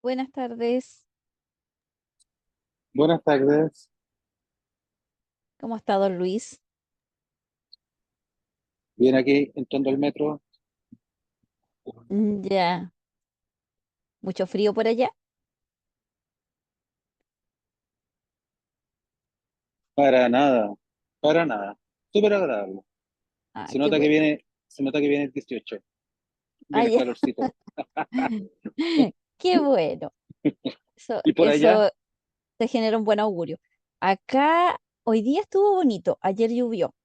Buenas tardes. Buenas tardes. ¿Cómo está don Luis? Viene aquí entrando al metro. Ya. ¿Mucho frío por allá? Para nada, para nada. Súper agradable. Ah, Se qué nota que bueno. viene, se nota que viene el 18. Ah, Viene el ya. calorcito. Qué bueno. Eso, Y por allá, eso te genera un buen augurio. Acá hoy día estuvo bonito. Ayer llovió.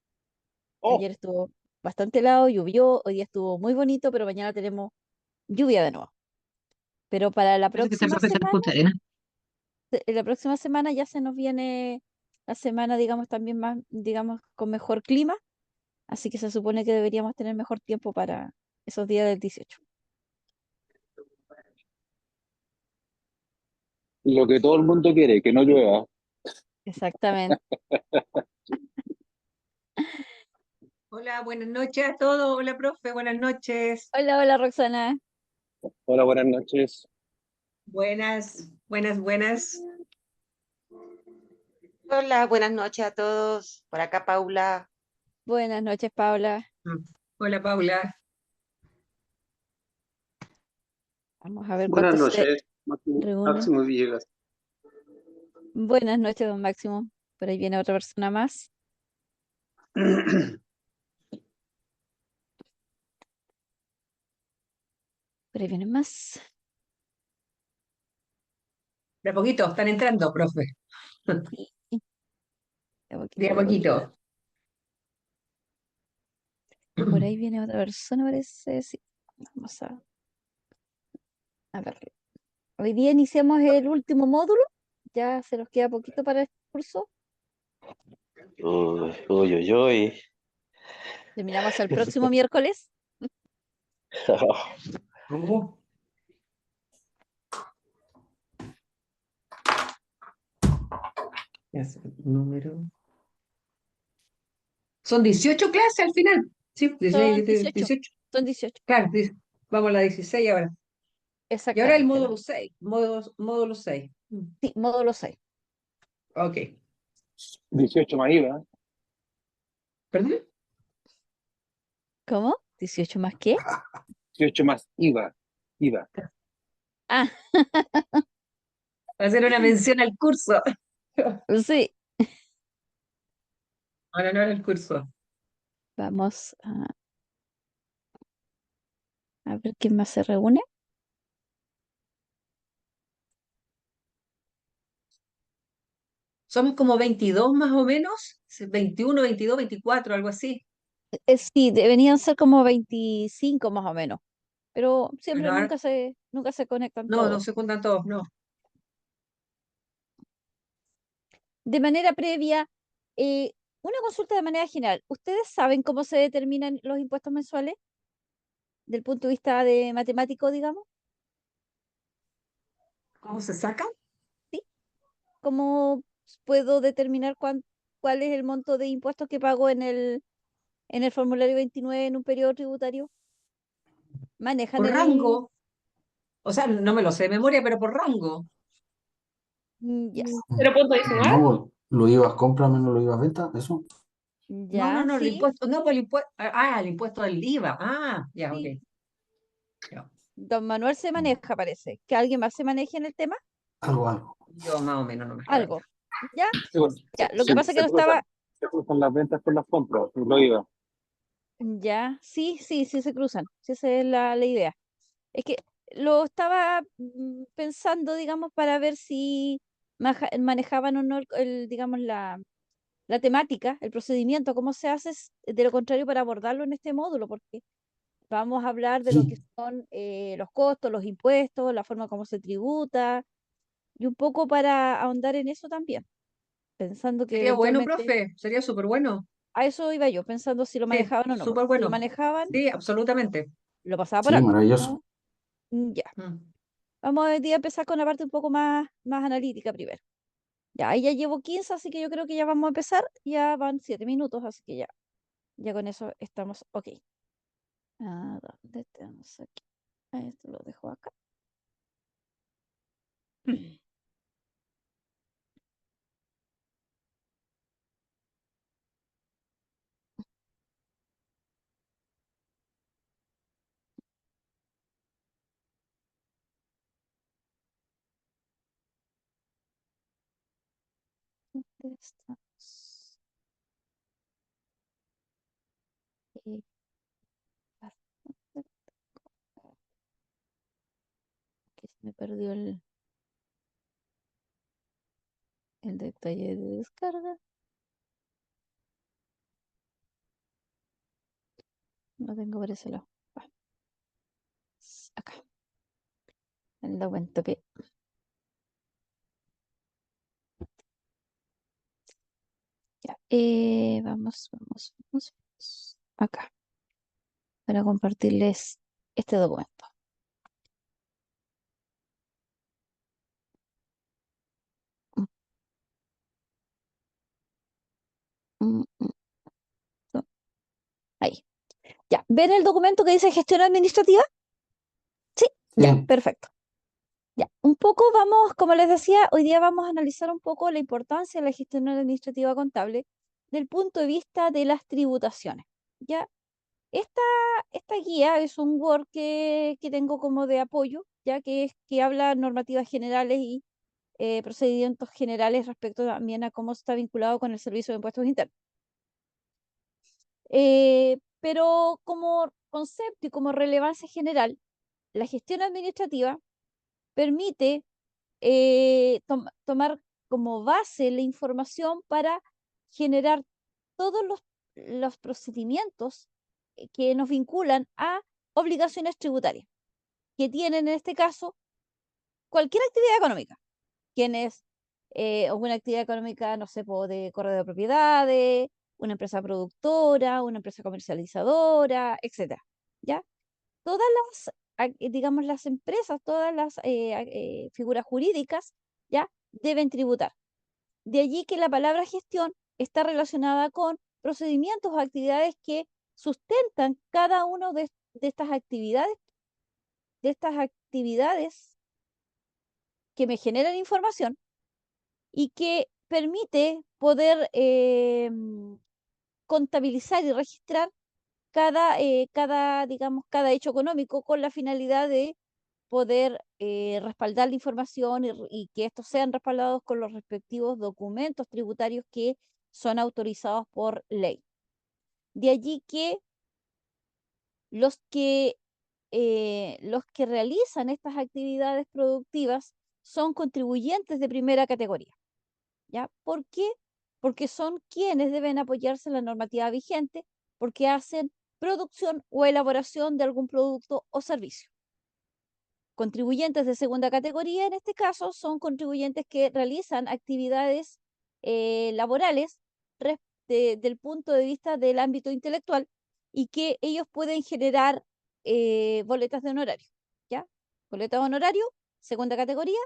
oh, Ayer estuvo bastante helado, llovió. Hoy día estuvo muy bonito, pero mañana tenemos lluvia de nuevo. Pero para Parece que está el profe está en Punta Arenas. la próxima semana ya se nos viene la semana, digamos, también más, digamos, con mejor clima. Así que se supone que deberíamos tener mejor tiempo para esos días del 18. lo que todo el mundo quiere, que no llueva. Exactamente. Hola, buenas noches a todos. Hola, profe, buenas noches. Hola, hola Roxana. Hola, buenas noches. Buenas, buenas, buenas. Hola, buenas noches a todos. Por acá, Paula. Buenas noches, Paula. Mm. Hola, Paula. Vamos a ver Buenas cuántos se noches, Máximo, reúnen. Máximo Villegas. Buenas noches, don Máximo. Por ahí viene otra persona más. Por ahí vienen más. De a poquito, están entrando, profe. Sí, de a De poquito, a de a poquito. poquito. Por ahí viene otra persona, parece. Sí. Vamos a ver. Hoy día iniciamos el último módulo. Ya se nos queda poquito para este curso. Uy, uy, uy, uy. Terminamos el próximo miércoles. Oh, ya sé, número. Son 18 clases al final. Sí, 16, Son 18. 18. Son 18. Claro, vamos a la 16 ahora. Y ahora el Exactamente. módulo 6. Módulo 6. Sí, módulo 6. Ok. 18 más IVA. ¿Perdón? ¿Cómo? ¿18 más qué? 18 más IVA. IVA. Ah, Hacer una mención al curso. sí. Ahora no era el curso. Vamos a ver quién más se reúne. Somos como 22 más o menos, 21, 22, 24, algo así. Sí, deberían ser como 25 más o menos, pero siempre Bueno, ahora, nunca se conectan no, no todos. se cuentan todos, no. De manera previa, una consulta de manera general. ¿Ustedes saben cómo se determinan los impuestos mensuales del punto de vista de matemático, digamos? ¿Cómo se saca? ¿Sí? ¿Cómo puedo determinar cuál es el monto de impuestos que pago en el formulario 29 en un periodo tributario? ¿Manejan Por el...? rango. O sea, no me lo sé de memoria, pero por rango. Ya, ¿Cero punto No, 19? pues, lo ibas compra menos lo ibas venta, eso. No, no, ya, no, el sí, impuesto, no, pues el impuesto, el impuesto del IVA. Ah, ya, ok. sí. Ya. Don Manuel se maneja, parece. ¿Que alguien más se maneje en el tema? Algo, algo. Yo más o menos no me acuerdo. Algo. ¿Ya? Sí, bueno, Ya. Lo que pasa es que no estaba... se cruzan las ventas con las compras. Lo IVA. Ya, sí, sí, sí se cruzan. Sí, esa es la idea. Es que lo estaba pensando, digamos, para ver si manejaban o no digamos, la temática, el procedimiento, cómo se hace, de lo contrario, para abordarlo en este módulo, porque vamos a hablar de lo que Sí, son los costos, los impuestos, la forma como se tributa, y un poco para ahondar en eso también, pensando que Sería bueno, eventualmente, profe, sería súper bueno. a eso iba yo, pensando si lo Sí, manejaban o no, súper porque si lo bueno. manejaban, Sí, absolutamente. lo pasaba por sí, alto. maravilloso. ¿No? Ya. Mm. Vamos hoy día a empezar con la parte un poco más analítica primero. Ya, ahí ya llevo 15, así que yo creo que ya vamos a empezar. Ya van 7 minutos, así que ya con eso estamos ok. ¿Dónde estamos aquí? Esto lo dejo acá. ¿Dónde estamos? Eh, bastante- que se me perdió el detalle de descarga. No tengo por ese lado. Va, acá. El documento que ya. Vamos. Acá. Para compartirles este documento. Mm, mm, no, ahí. Ya. ¿Ven el documento que dice gestión administrativa? Sí, ya, Sí, perfecto. Ya, un poco vamos, como les decía, hoy día vamos a analizar un poco la importancia de la gestión administrativa contable del punto de vista de las tributaciones. Ya, esta, esta guía es un Word que tengo como de apoyo, ya que habla normativas generales y procedimientos generales respecto también a cómo está vinculado con el Servicio de Impuestos Internos. Pero como concepto y como relevancia general, la gestión administrativa permite tomar como base la información para generar todos los procedimientos que nos vinculan a obligaciones tributarias, que tienen en este caso cualquier actividad económica. Tienes una actividad económica, no sé, de correo de propiedades, una empresa productora, una empresa comercializadora, etcétera. ¿Ya? Todas digamos, las empresas, todas las figuras jurídicas, ¿ya? Deben tributar. De allí que la palabra gestión está relacionada con procedimientos o actividades que sustentan cada uno de estas actividades que me generan información y que permite poder contabilizar y registrar digamos, cada hecho económico con la finalidad de poder respaldar la información y que estos sean respaldados con los respectivos documentos tributarios que son autorizados por ley. De allí que los que, los que realizan estas actividades productivas son contribuyentes de primera categoría. ¿Ya? ¿Por qué? Porque son quienes deben apoyarse en la normativa vigente porque hacen producción o elaboración de algún producto o servicio. Contribuyentes de segunda categoría, en este caso, son contribuyentes que realizan actividades laborales del punto de vista del ámbito intelectual y que ellos pueden generar boletas de honorario. ¿Ya? Boletas de honorario, segunda categoría,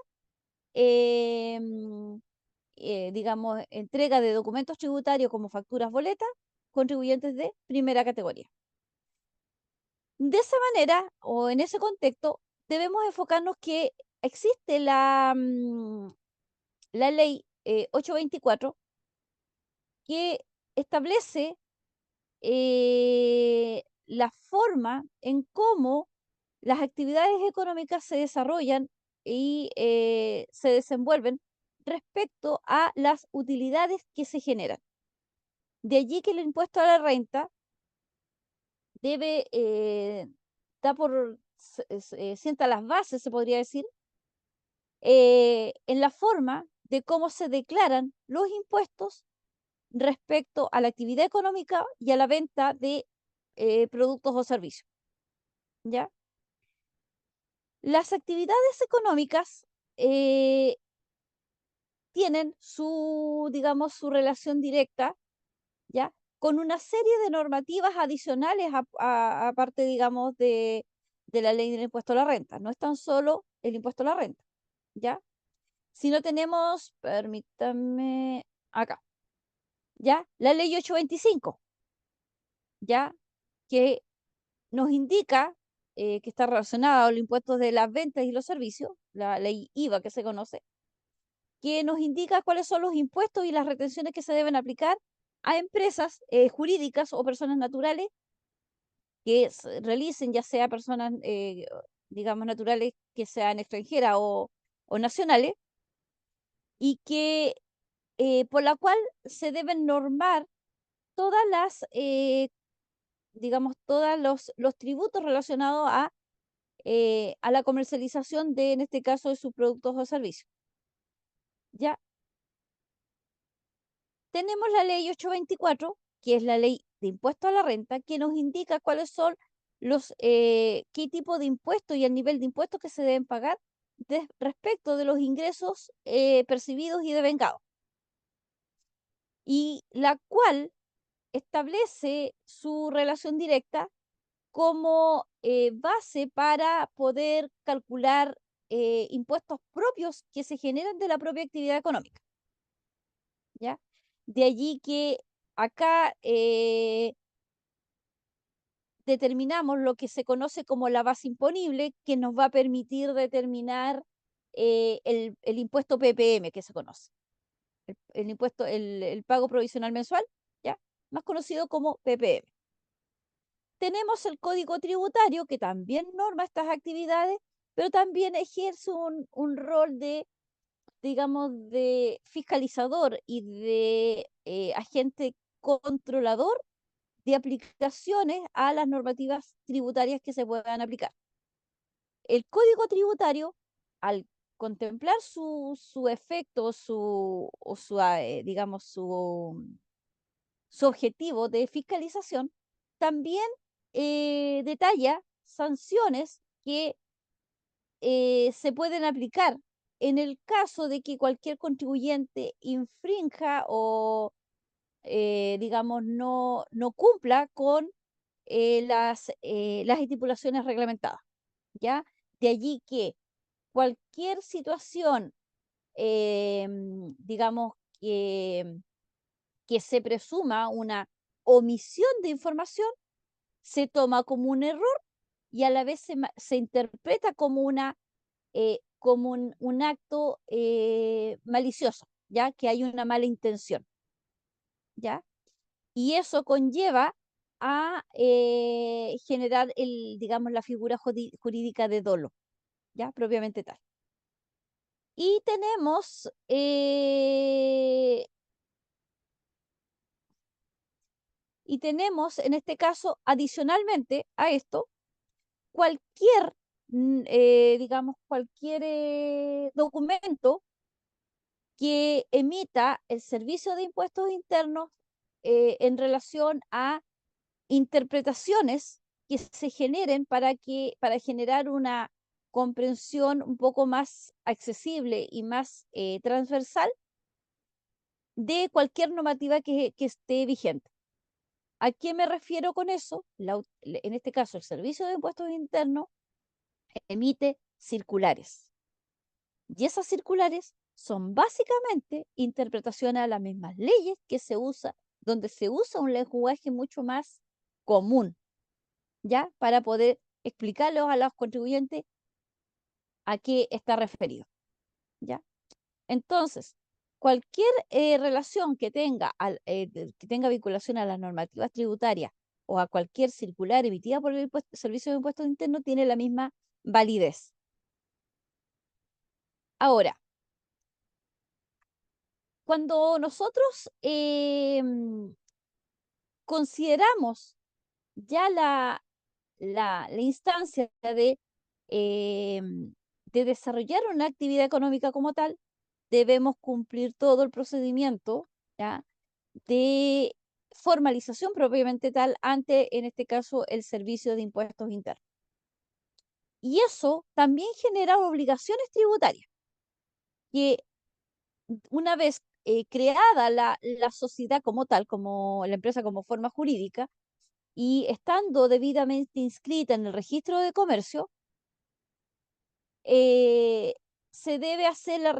digamos, entrega de documentos tributarios como facturas, boletas, contribuyentes de primera categoría. De esa manera, o en ese contexto, debemos enfocarnos que existe la ley 824 que establece la forma en cómo las actividades económicas se desarrollan y se desenvuelven respecto a las utilidades que se generan. De allí que el impuesto a la renta debe, sienta las bases, se podría decir, en la forma de cómo se declaran los impuestos respecto a la actividad económica y a la venta de productos o servicios. ¿Ya? Las actividades económicas tienen digamos, su relación directa, ¿ya? Con una serie de normativas adicionales aparte, digamos, de la ley del impuesto a la renta. No es tan solo el impuesto a la renta, ¿ya? Si no tenemos, permítanme, acá, ¿ya? La ley 825, ¿ya? Que nos indica que está relacionada a los impuestos de las ventas y los servicios, la ley IVA que se conoce, que nos indica cuáles son los impuestos y las retenciones que se deben aplicar a empresas jurídicas o personas naturales que realicen, ya sea personas, digamos, naturales que sean extranjeras o nacionales, y que por la cual se deben normar todas las, digamos, todos los tributos relacionados a la comercialización de, en este caso, de sus productos o servicios. ¿Ya? Tenemos la ley 824, que es la ley de impuesto a la renta, que nos indica cuáles son qué tipo de impuestos y el nivel de impuestos que se deben pagar respecto de los ingresos percibidos y devengados. Y la cual establece su relación directa como base para poder calcular impuestos propios que se generan de la propia actividad económica. ¿Ya? De allí que acá determinamos lo que se conoce como la base imponible, que nos va a permitir determinar el impuesto PPM que se conoce, el impuesto, el pago provisional mensual, ¿ya? Más conocido como PPM. Tenemos el Código Tributario, que también norma estas actividades, pero también ejerce un rol de, digamos, de fiscalizador y de agente controlador de aplicaciones a las normativas tributarias que se puedan aplicar. El Código Tributario, al contemplar su efecto o su, digamos, su objetivo de fiscalización, también detalla sanciones que se pueden aplicar en el caso de que cualquier contribuyente infrinja o, digamos, no cumpla con las estipulaciones reglamentadas, ¿ya? De allí que cualquier situación, digamos, que se presuma una omisión de información, se toma como un error y a la vez se interpreta como como un acto malicioso, ¿ya? Que hay una mala intención, ¿ya? Y eso conlleva a generar digamos, la figura jurídica de dolo, ¿ya? Propiamente tal. Y tenemos en este caso, adicionalmente a esto, cualquier, digamos, cualquier documento que emita el Servicio de Impuestos Internos en relación a interpretaciones que se generen para generar una comprensión un poco más accesible y más transversal de cualquier normativa que esté vigente. ¿A qué me refiero con eso? En este caso, el Servicio de Impuestos Internos emite circulares. Y esas circulares son básicamente interpretaciones a las mismas leyes donde se usa un lenguaje mucho más común, ¿ya? Para poder explicarlos a los contribuyentes a qué está referido, ¿ya? Entonces, cualquier relación que tenga vinculación a las normativas tributarias o a cualquier circular emitida por el Servicio de Impuestos Internos tiene la misma validez. Ahora, cuando nosotros consideramos ya la instancia de desarrollar una actividad económica como tal, debemos cumplir todo el procedimiento, ¿ya? De formalización propiamente tal ante, en este caso, el Servicio de Impuestos Internos. Y eso también genera obligaciones tributarias, que una vez creada la sociedad como tal, como la empresa como forma jurídica, y estando debidamente inscrita en el registro de comercio, se debe hacer el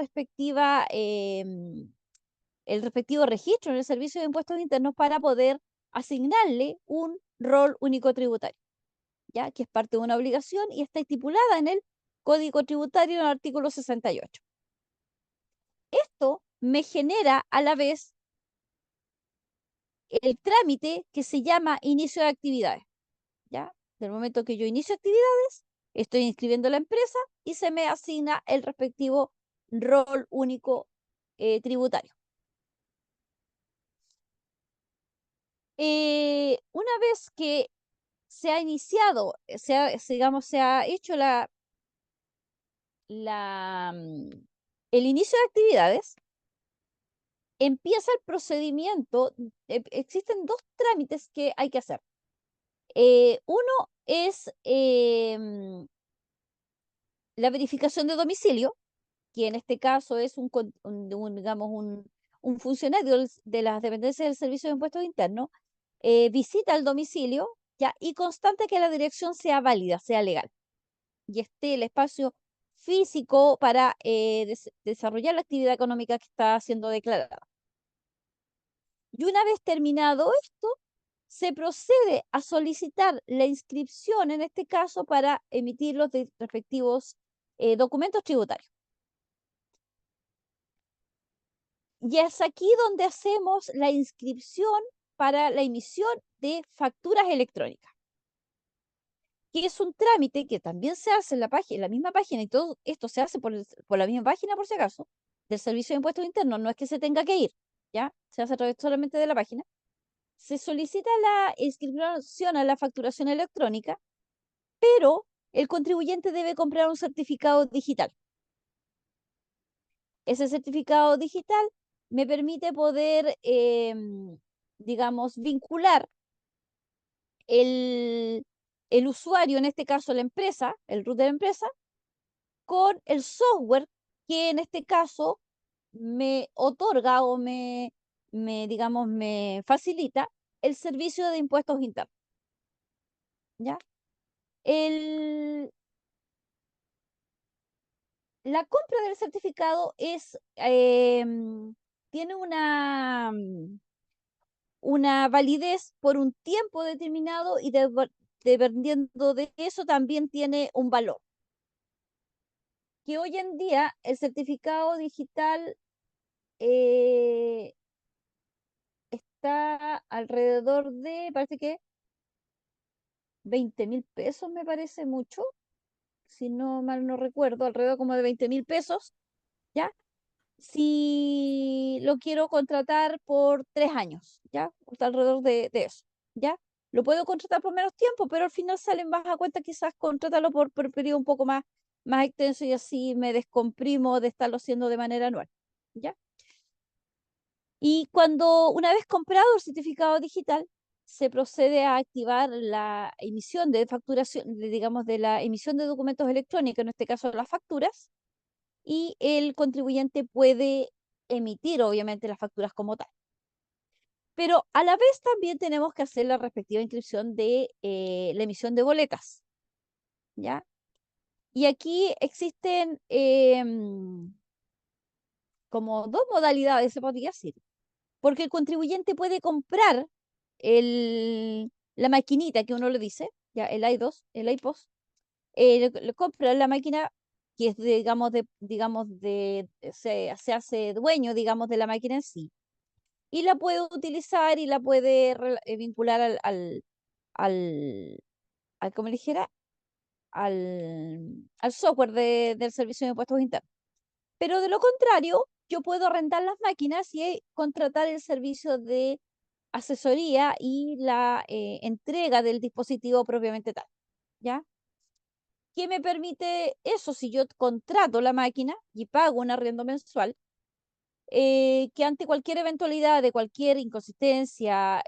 respectivo registro en el Servicio de Impuestos Internos para poder asignarle un rol único tributario. ya que es parte de una obligación y está estipulada en el Código Tributario en el artículo 68. Esto me genera a la vez el trámite que se llama inicio de actividades, ¿ya? Del momento que yo inicio actividades, estoy inscribiendo la empresa y se me asigna el respectivo rol único tributario. Una vez que se ha iniciado, digamos, se ha hecho el inicio de actividades, empieza el procedimiento. Existen dos trámites que hay que hacer. Uno es la verificación de domicilio, que en este caso es digamos, un funcionario de las dependencias del Servicio de Impuestos Internos, visita el domicilio, ya, y constata que la dirección sea válida, sea legal, y esté el espacio físico para desarrollar la actividad económica que está siendo declarada. Y una vez terminado esto, se procede a solicitar la inscripción, en este caso, para emitir los respectivos documentos tributarios. Y es aquí donde hacemos la inscripción para la emisión de facturas electrónicas, que es un trámite que también se hace en la misma página, y todo esto se hace por la misma página, por si acaso, del Servicio de Impuestos Internos. No es que se tenga que ir, ¿ya? Se hace a través solamente de la página. Se solicita la inscripción a la facturación electrónica, pero el contribuyente debe comprar un certificado digital. Ese certificado digital me permite poder, digamos, vincular el usuario, en este caso la empresa, el root de la empresa, con el software que en este caso me otorga o digamos, me facilita el servicio de impuestos internos, ¿ya? La compra del certificado tiene una validez por un tiempo determinado, y dependiendo de eso también tiene un valor. Que hoy en día el certificado digital está alrededor de, parece que 20.000 pesos, me parece mucho, si no mal no recuerdo, alrededor como de 20.000 pesos, ¿ya? Si lo quiero contratar por 3 años, ¿ya? Está alrededor de eso, ¿ya? Lo puedo contratar por menos tiempo, pero al final salen más a cuenta quizás contratarlo por periodo un poco más extenso, y así me descomprimo de estarlo haciendo de manera anual, ¿ya? Y una vez comprado el certificado digital, se procede a activar la emisión de facturación, digamos, de la emisión de documentos electrónicos, en este caso las facturas, y el contribuyente puede emitir, obviamente, las facturas como tal. Pero a la vez también tenemos que hacer la respectiva inscripción de la emisión de boletas, ¿ya? Y aquí existen como dos modalidades, se podría decir, porque el contribuyente puede comprar la maquinita que uno le dice, ya, el i2, el iPOS, le compra la máquina, que es, se hace dueño, digamos, de la máquina en sí, y la puede utilizar y la puede vincular al, como le dijera, al software del Servicio de Impuestos Internos. Pero de lo contrario, yo puedo rentar las máquinas y contratar el servicio de asesoría y la entrega del dispositivo propiamente tal, ¿ya? ¿Qué me permite eso? Si yo contrato la máquina y pago un arriendo mensual, que ante cualquier eventualidad de cualquier inconsistencia,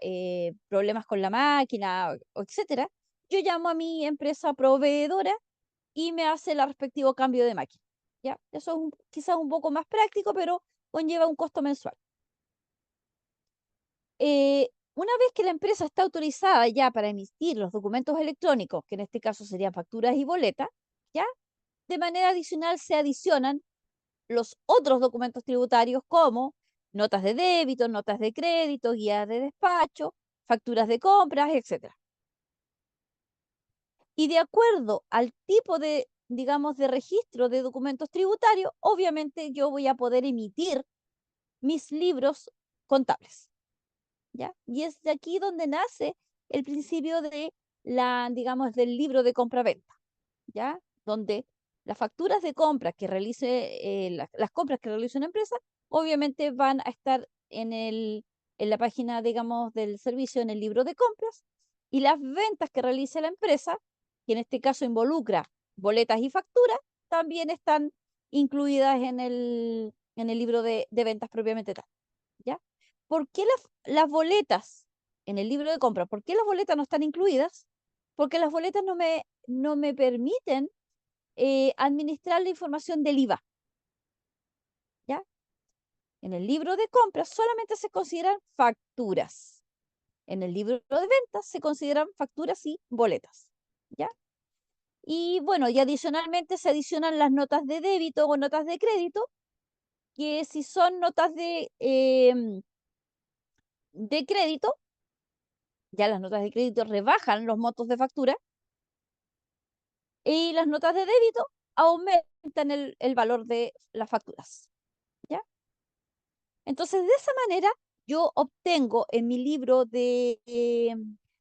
problemas con la máquina, etcétera, yo llamo a mi empresa proveedora y me hace el respectivo cambio de máquina, ¿ya? Eso es quizás un poco más práctico, pero conlleva un costo mensual. Una vez que la empresa está autorizada ya para emitir los documentos electrónicos, que en este caso serían facturas y boletas, ¿ya? De manera adicional se adicionan los otros documentos tributarios, como notas de débito, notas de crédito, guías de despacho, facturas de compras, etc. Y de acuerdo al tipo de, digamos, de registro de documentos tributarios, obviamente yo voy a poder emitir mis libros contables, ¿ya? Y es de aquí donde nace el principio de digamos, del libro de compra-venta, ¿ya? Donde las facturas de compra que realice, las compras que realice una empresa, obviamente van a estar en la página, digamos, del servicio, en el libro de compras, y las ventas que realice la empresa, que en este caso involucra boletas y facturas, también están incluidas en el libro de ventas propiamente tal, ¿ya? ¿Por qué las boletas en el libro de compra, por qué las boletas no están incluidas? Porque las boletas no me permiten administrar la información del IVA, ¿ya? En el libro de compras solamente se consideran facturas. En el libro de ventas se consideran facturas y boletas, ¿ya? Y bueno, y adicionalmente se adicionan las notas de débito o notas de crédito, que si son notas de crédito, ya las notas de crédito rebajan los montos de factura y las notas de débito aumentan el valor de las facturas, ¿ya? Entonces, de esa manera, yo obtengo en mi libro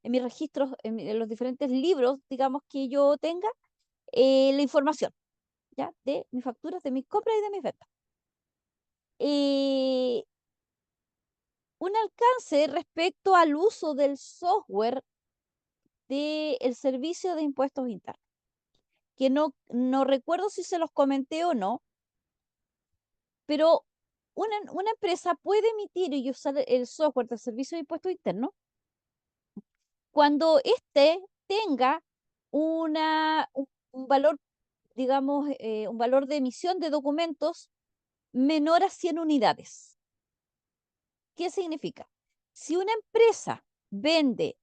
en mis registros, en los diferentes libros, digamos, que yo tenga, la información, ¿ya? De mis facturas, de mis compras y de mis ventas. Eh, un alcance respecto al uso del software del servicio de impuestos internos, que no recuerdo si se los comenté o no, pero una empresa puede emitir y usar el software del servicio de impuestos internos cuando éste tenga un valor, digamos, un valor de emisión de documentos menor a 100 unidades. ¿Qué significa? Si una empresa vende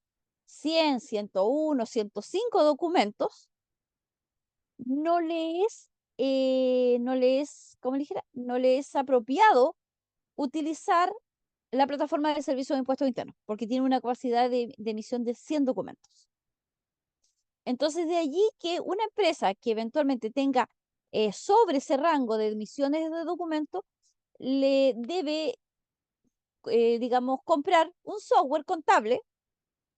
100, 101, 105 documentos, ¿cómo le dijera? No le es apropiado utilizar la plataforma de servicio de impuestos internos, porque tiene una capacidad de emisión de 100 documentos. Entonces, de allí que una empresa que eventualmente tenga sobre ese rango de emisiones de documentos, le debe, digamos, comprar un software contable,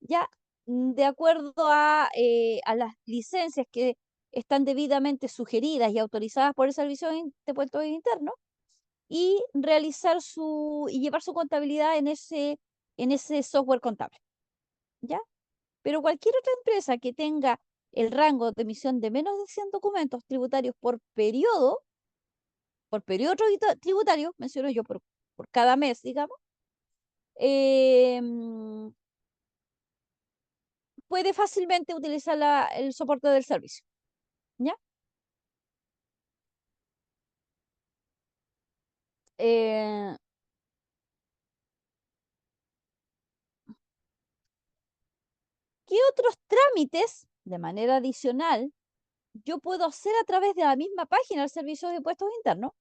ya de acuerdo a las licencias que están debidamente sugeridas y autorizadas por el Servicio de Impuestos Internos, y llevar su contabilidad en ese software contable, ¿ya? Pero cualquier otra empresa que tenga el rango de emisión de menos de 100 documentos tributarios por periodo tributario, menciono yo por cada mes, digamos, em, puede fácilmente utilizar el soporte del servicio, ¿ya? Eh, ¿Qué otros trámites de manera adicional yo puedo hacer a través de la misma página del Servicio de Impuestos Internos?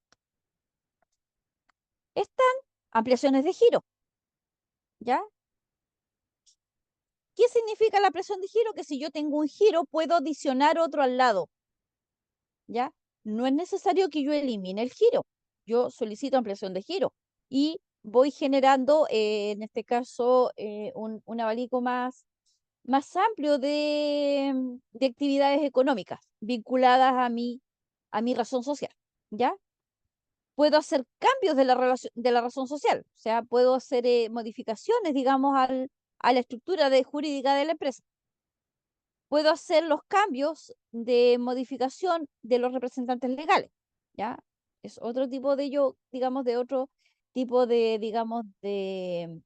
Están ampliaciones de giro, ¿ya? ¿Qué significa la ampliación de giro? Que si yo tengo un giro, puedo adicionar otro al lado, ¿ya? No es necesario que yo elimine el giro. Yo solicito ampliación de giro y voy generando, en este caso, un abanico más amplio de actividades económicas vinculadas a mi razón social, ¿ya? Puedo hacer cambios de la razón social, o sea, puedo hacer modificaciones, digamos, a la estructura jurídica de la empresa. Puedo hacer los cambios de modificación de los representantes legales, ¿ya? Es otro tipo digamos, de otro tipo digamos, de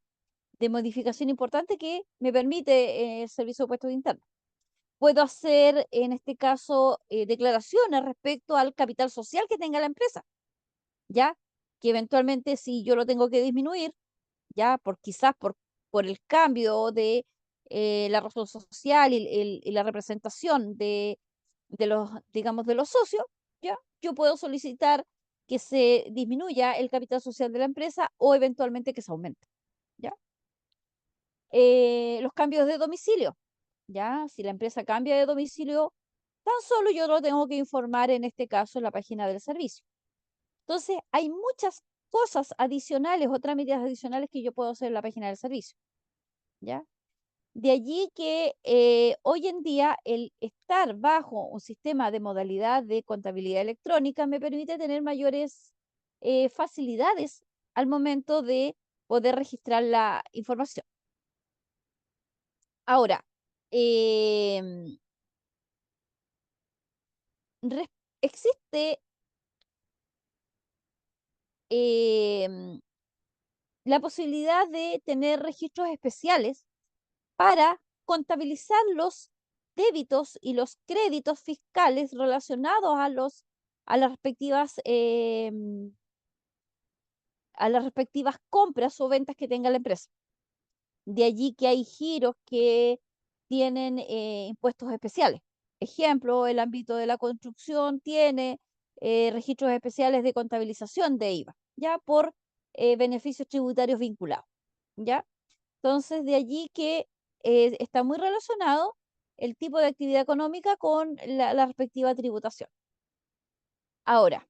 modificación importante que me permite el Servicio de Impuestos Internos. Puedo hacer, en este caso, declaraciones respecto al capital social que tenga la empresa, ¿ya? Que eventualmente si yo lo tengo que disminuir, ya quizás por el cambio de la razón social y la representación digamos, de los socios, ya, yo puedo solicitar que se disminuya el capital social de la empresa o eventualmente que se aumente, ¿ya? Los cambios de domicilio, ¿ya? Si la empresa cambia de domicilio, tan solo yo lo tengo que informar en este caso en la página del servicio. Entonces, hay muchas cosas adicionales o trámites adicionales que yo puedo hacer en la página del servicio, ¿ya? De allí que hoy en día el estar bajo un sistema de modalidad de contabilidad electrónica me permite tener mayores facilidades al momento de poder registrar la información. Ahora, em, existe em, la posibilidad de tener registros especiales para contabilizar los débitos y los créditos fiscales relacionados a las respectivas compras o ventas que tenga la empresa. De allí que hay giros que tienen impuestos especiales. Ejemplo, el ámbito de la construcción tiene registros especiales de contabilización de IVA, ya por beneficios tributarios vinculados, ¿ya? Entonces, de allí que está muy relacionado el tipo de actividad económica con la respectiva tributación. Ahora,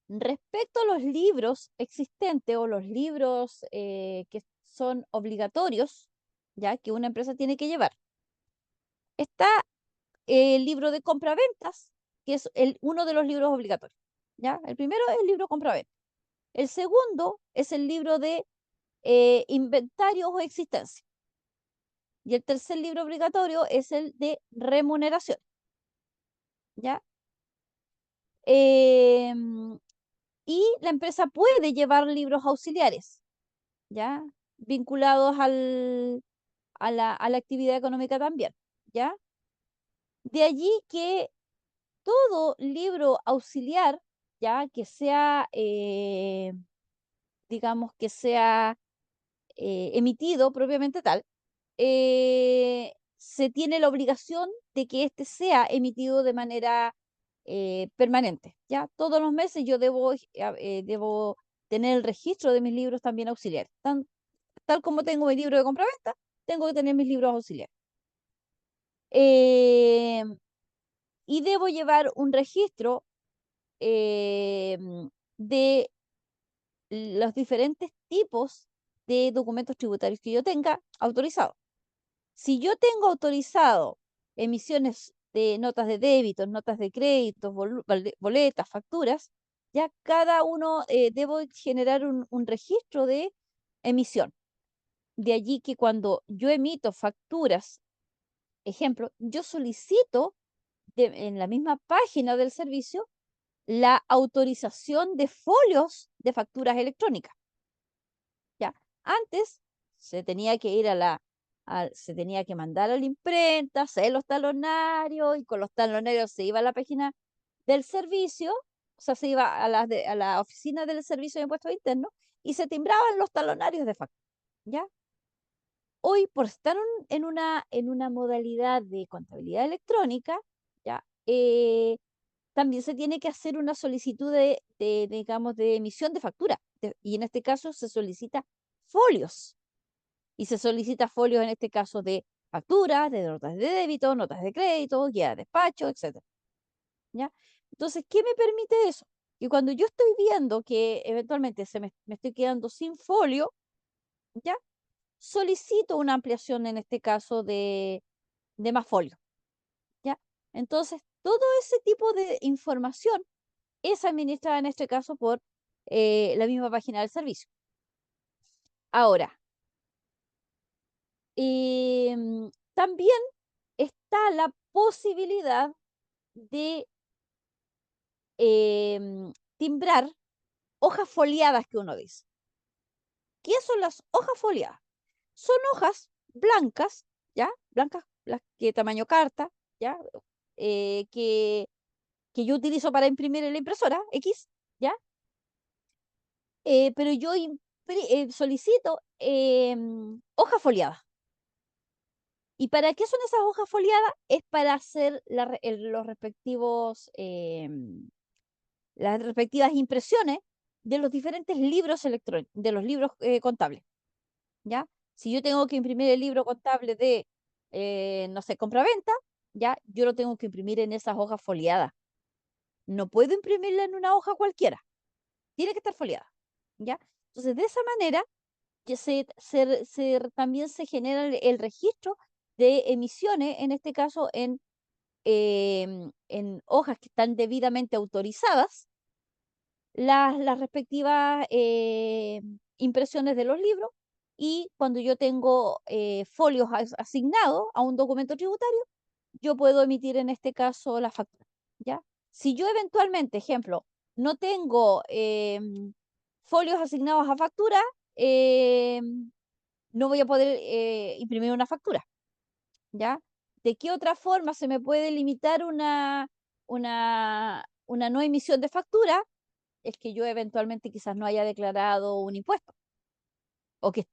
respecto a los libros existentes o los libros que son obligatorios, ya que una empresa tiene que llevar, está el libro de compraventas, que es uno de los libros obligatorios, ¿ya? El primero es el libro compraventas. El segundo es el libro de inventarios o existencia. Y el tercer libro obligatorio es el de remuneración, ¿ya? Y la empresa puede llevar libros auxiliares, ¿ya? Vinculados a la actividad económica también, ¿ya? De allí que todo libro auxiliar, ¿ya? Que sea, digamos, que sea emitido propiamente tal, se tiene la obligación de que éste sea emitido de manera permanente, ¿ya? Todos los meses yo debo tener el registro de mis libros también auxiliares. Tal como tengo mi libro de compraventa, tengo que tener mis libros auxiliares. Eh, y debo llevar un registro eh, de los diferentes tipos de documentos tributarios que yo tenga autorizados. Si yo tengo autorizado emisiones de notas de débito, notas de crédito, boletas, facturas, ya cada uno debo generar un registro de emisión. De allí que cuando yo emito facturas, ejemplo, yo solicito en la misma página del servicio la autorización de folios de facturas electrónicas. ¿Ya? Antes se tenía que ir se tenía que mandar a la imprenta, hacer los talonarios y con los talonarios se iba a la página del servicio, o sea, se iba a la oficina del servicio de impuestos internos y se timbraban los talonarios de factura, ¿ya? Hoy, por estar en una modalidad de contabilidad electrónica, ¿ya? También se tiene que hacer una solicitud digamos, de emisión de factura. Y en este caso se solicita folios. Y se solicita folios en este caso de facturas, de notas de débito, notas de crédito, guía de despacho, etcétera. ¿Ya? Entonces, ¿qué me permite eso? Que cuando yo estoy viendo que eventualmente me estoy quedando sin folio, ¿ya? Solicito una ampliación en este caso de más folio, ¿ya? Entonces, todo ese tipo de información es administrada en este caso por la misma página del servicio. Ahora, también está la posibilidad de timbrar hojas foliadas que uno dice. ¿Qué son las hojas foliadas? Son hojas blancas, ¿ya? Blancas, las que tamaño carta, ¿ya? Que yo utilizo para imprimir en la impresora X, ¿ya? Pero yo solicito hojas foliadas. ¿Y para qué son esas hojas foliadas? Es para hacer las respectivas impresiones de los diferentes libros electrónicos, de los libros contables, ¿ya? Si yo tengo que imprimir el libro contable de no sé, compra-venta, ya, yo lo tengo que imprimir en esas hojas foliadas. No puedo imprimirla en una hoja cualquiera, tiene que estar foliada, ¿ya? Entonces, de esa manera, que también se genera el registro de emisiones, en este caso en hojas que están debidamente autorizadas, las respectivas impresiones de los libros, y cuando yo tengo folios asignados a un documento tributario, yo puedo emitir en este caso la factura, ¿ya? Si yo eventualmente, ejemplo, no tengo folios asignados a factura, no voy a poder imprimir una factura, ¿ya? ¿De qué otra forma se me puede limitar una no emisión de factura? Es que yo eventualmente quizás no haya declarado un impuesto, o que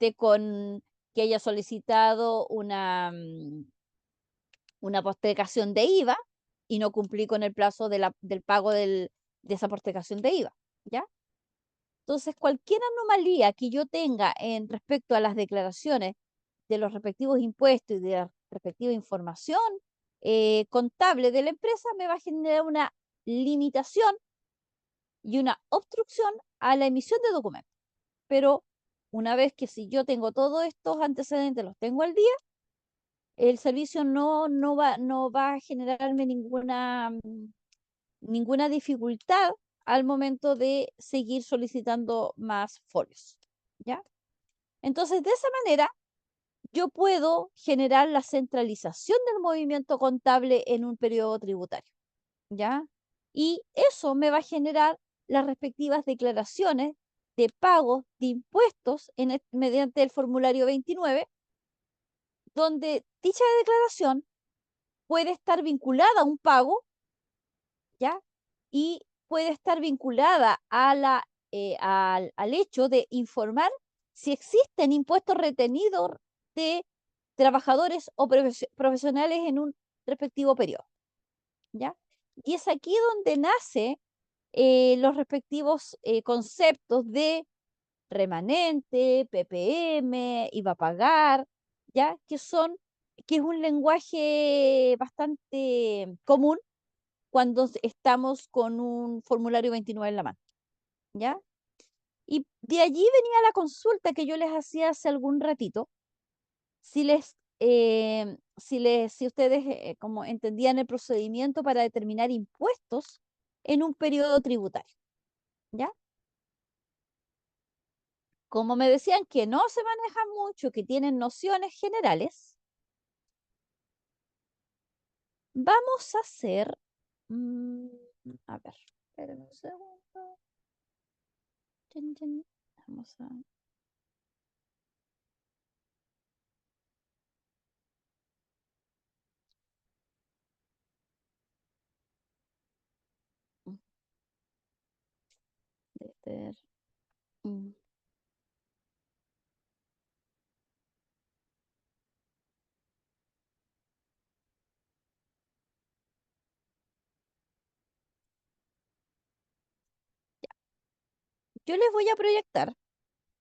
haya solicitado una postergación de IVA y no cumplí con el plazo del pago de esa postergación de IVA, ¿ya? Entonces, cualquier anomalía que yo tenga en respecto a las declaraciones de los respectivos impuestos y de la respectiva información contable de la empresa me va a generar una limitación y una obstrucción a la emisión de documentos. Pero una vez que si yo tengo todos estos antecedentes, los tengo al día, el servicio no va a generarme ninguna dificultad al momento de seguir solicitando más folios, ¿ya? Entonces, de esa manera, yo puedo generar la centralización del movimiento contable en un periodo tributario, ¿ya? Y eso me va a generar las respectivas declaraciones de pagos de impuestos mediante el formulario 29, donde dicha declaración puede estar vinculada a un pago, ¿ya? Y puede estar vinculada al hecho de informar si existen impuestos retenidos de trabajadores o profesionales en un respectivo periodo, ¿ya? Y es aquí donde nace los respectivos conceptos de remanente, PPM, IVA a pagar, ¿ya? Que es un lenguaje bastante común cuando estamos con un formulario 29 en la mano, ¿ya? Y de allí venía la consulta que yo les hacía hace algún ratito, si ustedes como entendían el procedimiento para determinar impuestos en un periodo tributario, ¿ya? Como me decían que no se manejan mucho, que tienen nociones generales, vamos a hacer, mm, a ver, espérenme un segundo. Chin, chin. Vamos a, mm, ver, mm, yo les voy a proyectar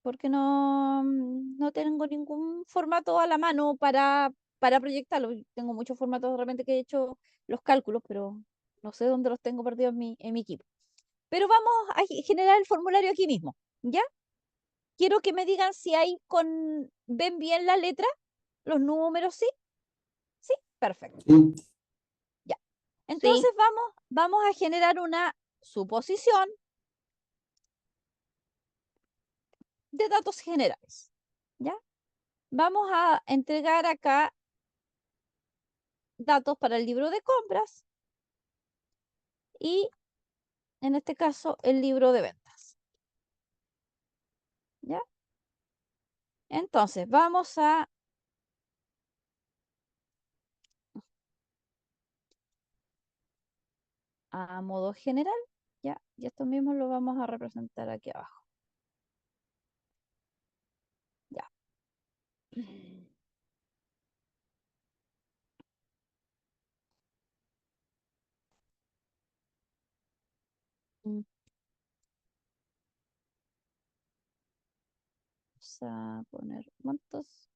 porque no tengo ningún formato a la mano para proyectarlo. Tengo muchos formatos de repente que he hecho los cálculos, pero no sé dónde los tengo perdidos en mi equipo. Pero vamos a generar el formulario aquí mismo, ¿ya? Quiero que me digan si ven bien la letra, los números, ¿sí? Sí, perfecto. Sí, Ya. Entonces vamos a generar una suposición de datos generales, ¿ya? Vamos a entregar acá datos para el libro de compras y en este caso el libro de ventas, ¿ya? Entonces vamos a modo general, ¿ya? Y esto mismo lo vamos a representar aquí abajo, ¿ya? Mm, Vamos a poner montos.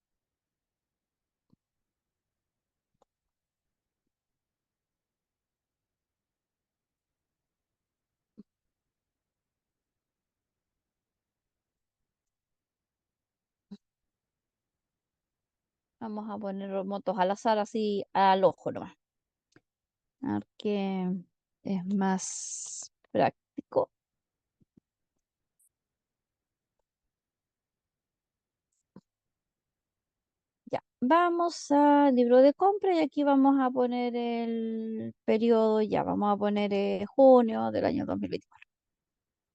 Vamos a poner los montos al azar, así al ojo nomás. A ver qué es más práctico. Ya, vamos al libro de compra y aquí vamos a poner el periodo, ya, vamos a poner junio del año 2024.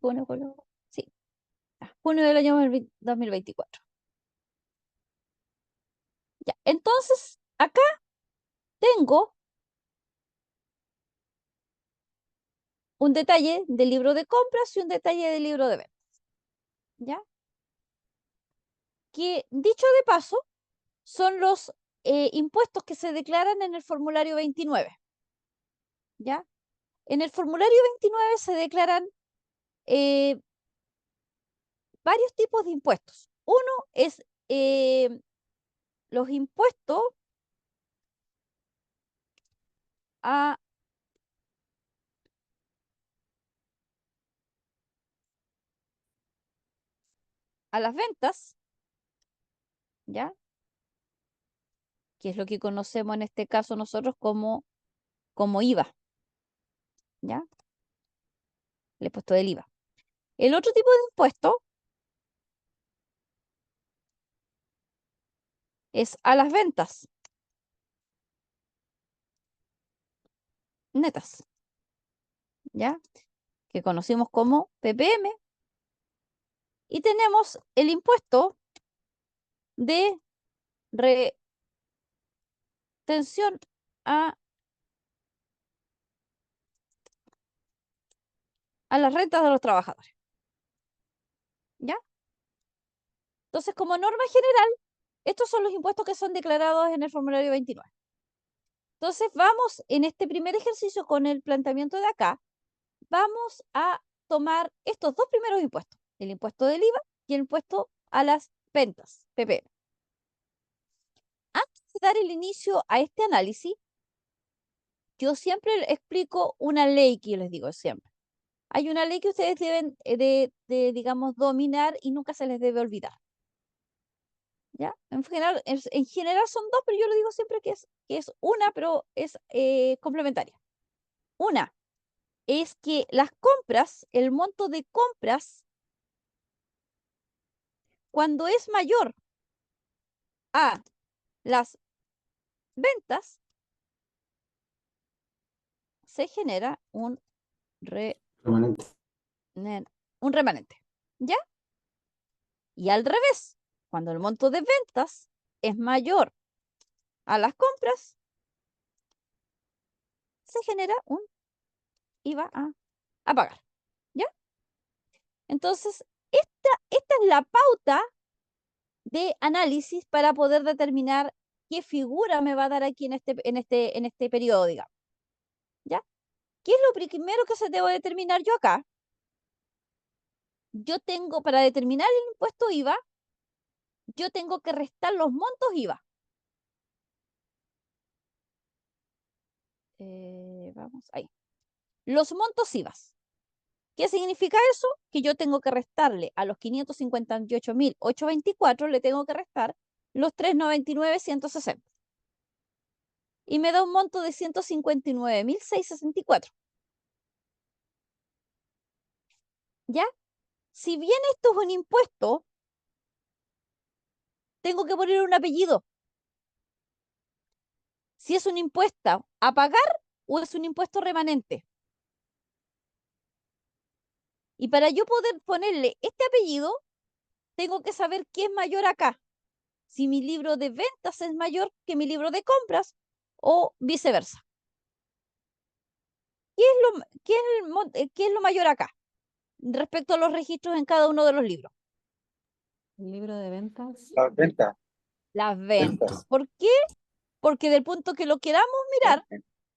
Junio, sí, ya, junio del año 2024. Ya, entonces acá tengo un detalle del libro de compras y un detalle del libro de ventas. ¿Ya? Que dicho de paso, son los impuestos que se declaran en el formulario 29. ¿Ya? En el formulario 29 se declaran eh, varios tipos de impuestos. Uno es los impuestos a, a las ventas, ¿ya? Que es lo que conocemos en este caso nosotros como IVA, ¿ya? El impuesto del IVA. El otro tipo de impuesto es a las ventas netas, ¿ya? Que conocimos como PPM. Y tenemos el impuesto de retención a, a las rentas de los trabajadores, ¿ya? Entonces, como norma general, estos son los impuestos que son declarados en el formulario 29. Entonces, vamos en este primer ejercicio con el planteamiento de acá, vamos a tomar estos dos primeros impuestos, el impuesto del IVA y el impuesto a las ventas, PPM. Antes de dar el inicio a este análisis, yo siempre explico una ley que yo les digo siempre. Hay una ley que ustedes deben digamos, dominar y nunca se les debe olvidar. ¿Ya? En general son dos, pero yo lo digo siempre que es una, pero es complementaria. Una es que las compras, el monto de compras, cuando es mayor a las ventas, se genera Permanente. un remanente. ¿Ya? Y al revés, cuando el monto de ventas es mayor a las compras, se genera un IVA a pagar. ¿Ya? Entonces, esta es la pauta de análisis para poder determinar qué figura me va a dar aquí en este periodo, digamos. ¿Ya? ¿Qué es lo primero que se debo determinar yo acá? Yo tengo, para determinar el impuesto IVA, yo tengo que restar los montos IVA. Vamos, ahí. Los montos IVA. ¿Qué significa eso? Que yo tengo que restarle a los 558.824, le tengo que restar los 399.160. Y me da un monto de 159.664. ¿Ya? Si bien esto es un impuesto, tengo que poner un apellido. Si es un impuesto a pagar o es un impuesto remanente. Y para yo poder ponerle este apellido, tengo que saber qué es mayor acá. Si mi libro de ventas es mayor que mi libro de compras o viceversa. ¿Qué es lo mayor acá respecto a los registros en cada uno de los libros? El libro de ventas. La venta. Las Venta. ventas. ¿Por qué? Porque del punto que lo queramos mirar,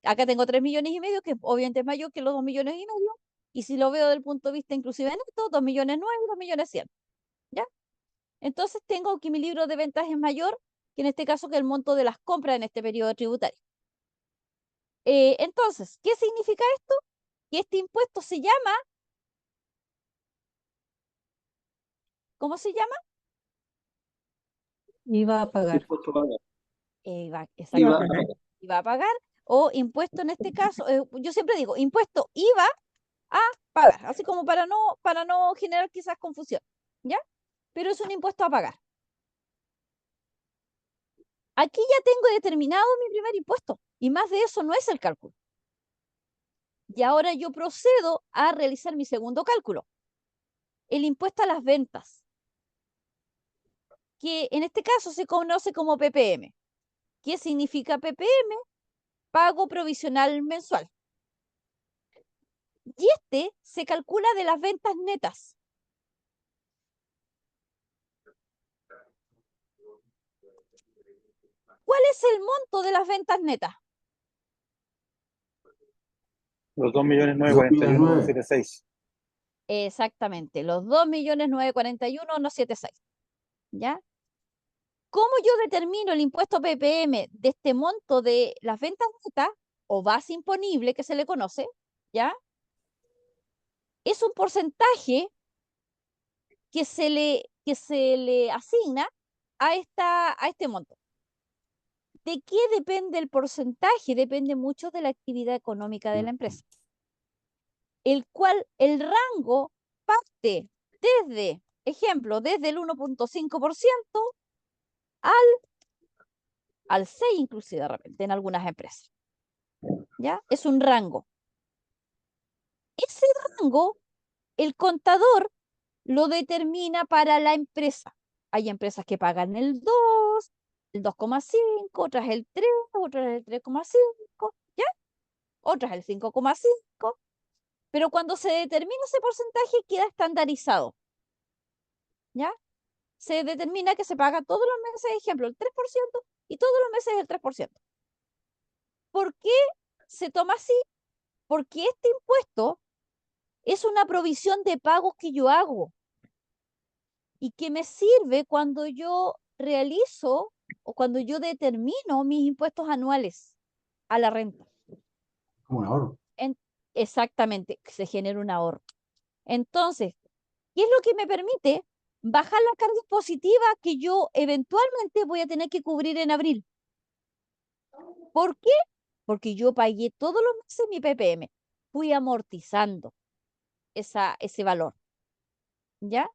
acá tengo 3,5 millones, que obviamente es mayor que los 2,5 millones, y si lo veo del punto de vista inclusive neto, 2,9 millones y 2,100,000. ¿Ya? Entonces tengo que mi libro de ventas es mayor que en este caso que el monto de las compras en este periodo tributario. Entonces, ¿qué significa esto? Que este impuesto se llama, ¿cómo se llama? Iba a pagar. Impuesto a pagar. IVA, exactamente, IVA a pagar, o impuesto en este caso, yo siempre digo, impuesto IVA a pagar, así como para no generar quizás confusión, ¿ya? Pero es un impuesto a pagar. Aquí ya tengo determinado mi primer impuesto, y más de eso no es el cálculo. Y ahora yo procedo a realizar mi segundo cálculo, el impuesto a las ventas, que en este caso se conoce como PPM. ¿Qué significa PPM? Pago provisional mensual. Y este se calcula de las ventas netas. ¿Cuál es el monto de las ventas netas? los 2.941.176. 2.009.000. Exactamente, los 2.941.176. ¿Ya? ¿Cómo yo determino el impuesto PPM de este monto de las ventas netas o base imponible que se le conoce? ¿Ya? Es un porcentaje que se le asigna a este monto. ¿De qué depende el porcentaje? Depende mucho de la actividad económica de la empresa, el cual el rango parte desde, ejemplo, desde el 1.5% al, al 6% inclusive de repente en algunas empresas. ¿Ya? Es un rango. Ese rango, el contador lo determina para la empresa. Hay empresas que pagan el 2, el 2,5, otras el 3, otras el 3,5, ¿ya? Otras el 5,5, pero cuando se determina ese porcentaje queda estandarizado, ¿ya? Se determina que se paga todos los meses, ejemplo, el 3% y todos los meses el 3%. ¿Por qué se toma así? Porque este impuesto es una provisión de pagos que yo hago y que me sirve cuando yo realizo o cuando yo determino mis impuestos anuales a la renta. Como un ahorro. En- Exactamente, se genera un ahorro. Entonces, ¿qué es lo que me permite bajar la carga impositiva que yo eventualmente voy a tener que cubrir en abril? ¿Por qué? Porque yo pagué todos los meses mi PPM. Fui amortizando ese valor, ¿ya?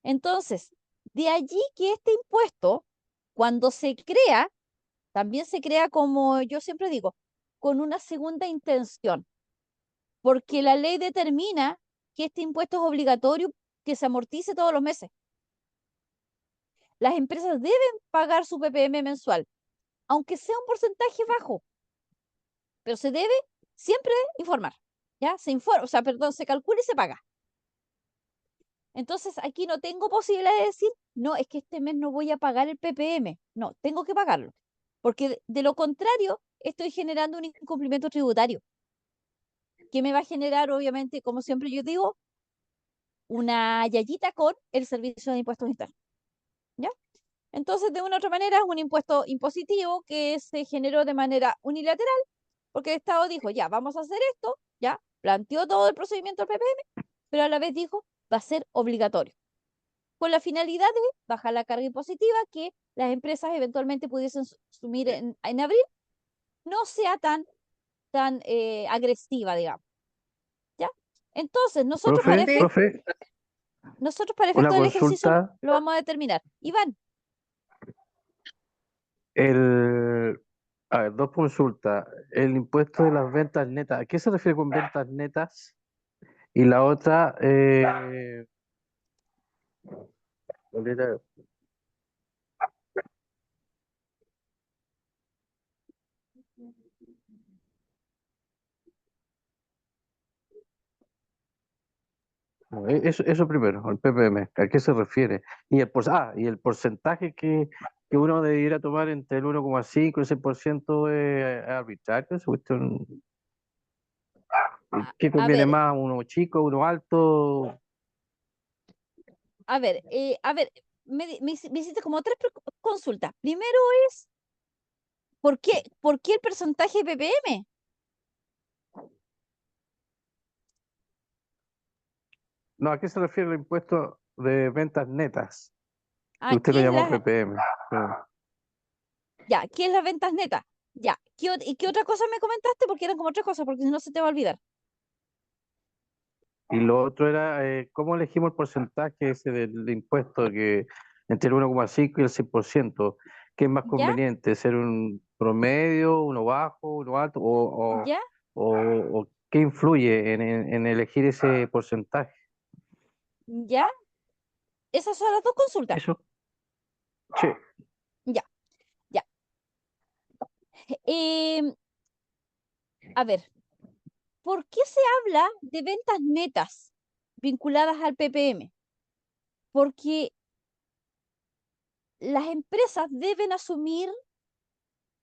Entonces, de allí que este impuesto, cuando se crea, también se crea, como yo siempre digo, con una segunda intención, porque la ley determina que este impuesto es obligatorio, que se amortice todos los meses. Las empresas deben pagar su PPM mensual, aunque sea un porcentaje bajo, pero se debe siempre informar, ¿ya? Se informa, o sea, perdón, se calcula y se paga. Entonces, aquí no tengo posibilidad de decir, no, es que este mes no voy a pagar el PPM. No, tengo que pagarlo, porque de lo contrario, estoy generando un incumplimiento tributario, que me va a generar, obviamente, como siempre yo digo, una yayita con el Servicio de Impuestos Internos, ¿ya? Entonces, de una u otra manera, es un impuesto impositivo que se generó de manera unilateral, porque el Estado dijo, ya, vamos a hacer esto, ya, planteó todo el procedimiento del PPM, pero a la vez dijo, va a ser obligatorio, con la finalidad de bajar la carga impositiva que las empresas eventualmente pudiesen asumir en abril, no sea tan agresiva, digamos, ¿ya? Entonces, Profe, profe, nosotros para una efecto del ejercicio consulta. lo vamos a determinar. Iván, El, a ver, dos consultas. El impuesto de las ventas netas, ¿a qué se refiere con ventas netas? Y la otra, ¿cuál era? No, eso primero, el PPM, ¿a qué se refiere? Y el porcentaje que uno debiera tomar entre el 1,5 y ese por ciento es arbitrario. Esa cuestión, ¿qué a conviene ver, más? ¿Uno chico, uno alto? a ver, me hiciste como tres consultas. Primero es, por qué el porcentaje de PPM? No, ¿a qué se refiere el impuesto de ventas netas? Usted lo Aquí llamó PPM. Pero Ya, ¿qué es las ventas netas? Ya, ¿y qué otra cosa me comentaste? Porque eran como tres cosas, porque si no se te va a olvidar. Y lo otro era, ¿cómo elegimos el porcentaje ese del impuesto que entre el 1,5 y el 100%? ¿Qué es más ¿Ya? conveniente? ¿Ser un promedio, uno bajo, uno alto? ¿Ya? ¿O qué influye en elegir ese porcentaje? ¿Ya? Esas son las dos consultas. Eso, sí. Ya, ya. Em, a ver, ¿por qué se habla de ventas netas vinculadas al PPM? Porque las empresas deben asumir,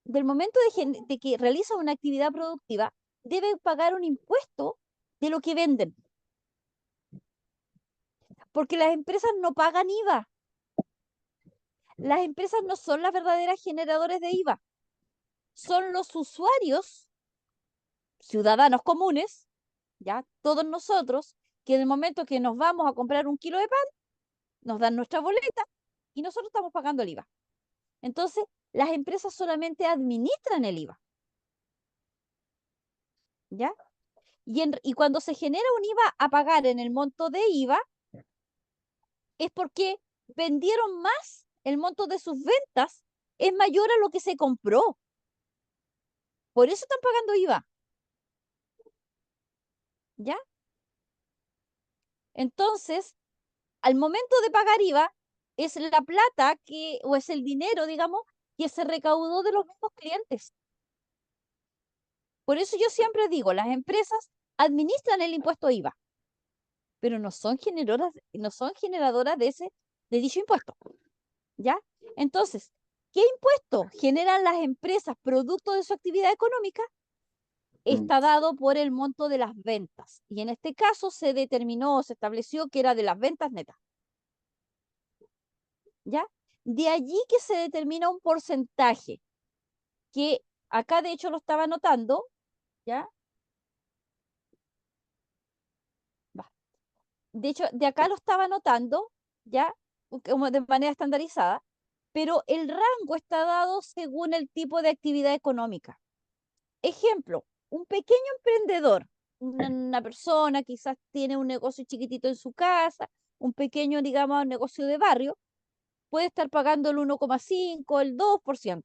del momento de que realizan una actividad productiva, deben pagar un impuesto de lo que venden. Porque las empresas no pagan IVA. Las empresas no son las verdaderas generadores de IVA. Son los usuarios, ciudadanos comunes, ya todos nosotros, que en el momento que nos vamos a comprar un kilo de pan, nos dan nuestra boleta y nosotros estamos pagando el IVA. Entonces, las empresas solamente administran el IVA, ¿ya? Y cuando se genera un IVA a pagar en el monto de IVA, es porque vendieron más, el monto de sus ventas es mayor a lo que se compró. Por eso están pagando IVA, ¿ya? Entonces, al momento de pagar IVA, es la plata o es el dinero, digamos, que se recaudó de los mismos clientes. Por eso yo siempre digo, las empresas administran el impuesto IVA, pero no son generadoras de dicho impuesto, ¿ya? Entonces, ¿qué impuesto generan las empresas producto de su actividad económica? Está dado por el monto de las ventas. Y en este caso se estableció que era de las ventas netas, ¿ya? De allí que se determina un porcentaje, que acá de hecho lo estaba anotando, ¿ya? Va. De hecho, de acá lo estaba anotando, ¿ya? Como de manera estandarizada, pero el rango está dado según el tipo de actividad económica. Ejemplo, un pequeño emprendedor, una persona quizás tiene un negocio chiquitito en su casa, un pequeño, digamos, negocio de barrio, puede estar pagando el 1,5, el 2%.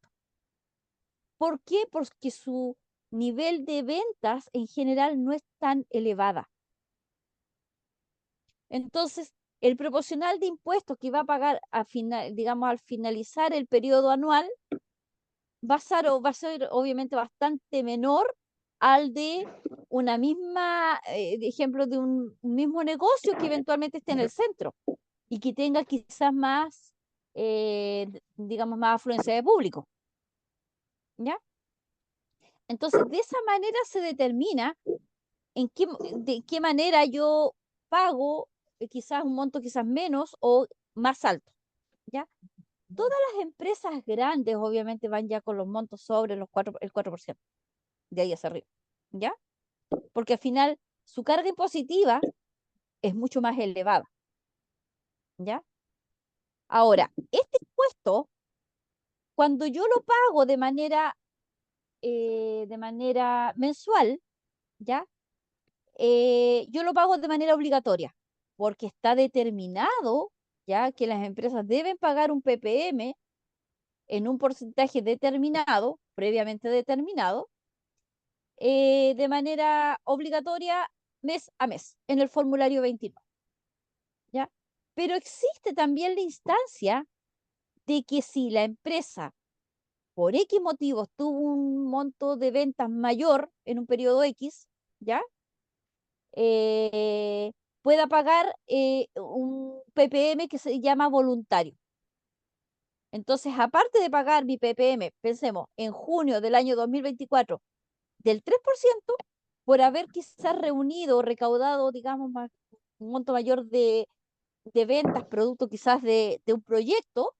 ¿Por qué? Porque su nivel de ventas en general no es tan elevada. Entonces, el proporcional de impuestos que va a pagar digamos, al finalizar el periodo anual va a ser obviamente bastante menor al de una misma, de ejemplo, de un mismo negocio que eventualmente esté en el centro y que tenga quizás más, digamos, más afluencia de público, ¿ya? Entonces, de esa manera se determina de qué manera yo pago quizás un monto quizás menos o más alto, ¿ya? Todas las empresas grandes obviamente van ya con los montos sobre el 4%, de ahí hacia arriba, ¿ya? Porque al final su carga impositiva es mucho más elevada, ¿ya? Ahora, este impuesto, cuando yo lo pago de manera mensual, ¿ya? Yo lo pago de manera obligatoria, porque está determinado, ¿ya? Que las empresas deben pagar un PPM en un porcentaje determinado, previamente determinado, de manera obligatoria mes a mes, en el formulario 29, ¿ya? Pero existe también la instancia de que si la empresa, por X motivos, tuvo un monto de ventas mayor en un periodo X, ¿ya? Eh, pueda pagar un PPM que se llama voluntario. Entonces, aparte de pagar mi PPM, pensemos, en junio del año 2024, del 3%, por haber quizás reunido o recaudado, digamos, un monto mayor de ventas, producto quizás de un proyecto,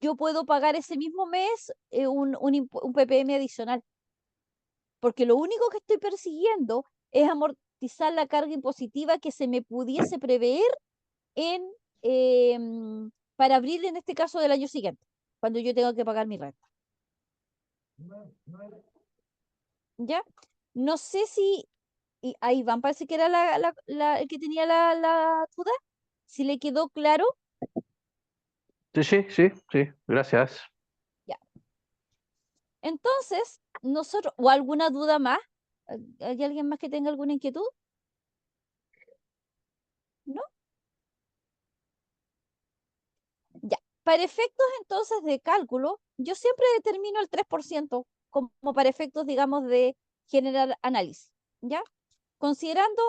yo puedo pagar ese mismo mes un PPM adicional, porque lo único que estoy persiguiendo es amortizar la carga impositiva que se me pudiese prever en, para abril, en este caso, del año siguiente. cuando yo tengo que pagar mi renta. ¿Ya? No sé si, y a Iván parece que era el que tenía la duda, si le quedó claro. Sí, gracias. Ya. Entonces, nosotros, o alguna duda más, ¿hay alguien más que tenga alguna inquietud? ¿No? Ya. Para efectos entonces de cálculo, yo siempre determino el 3% como para efectos, digamos, de generar análisis, ¿ya? Considerando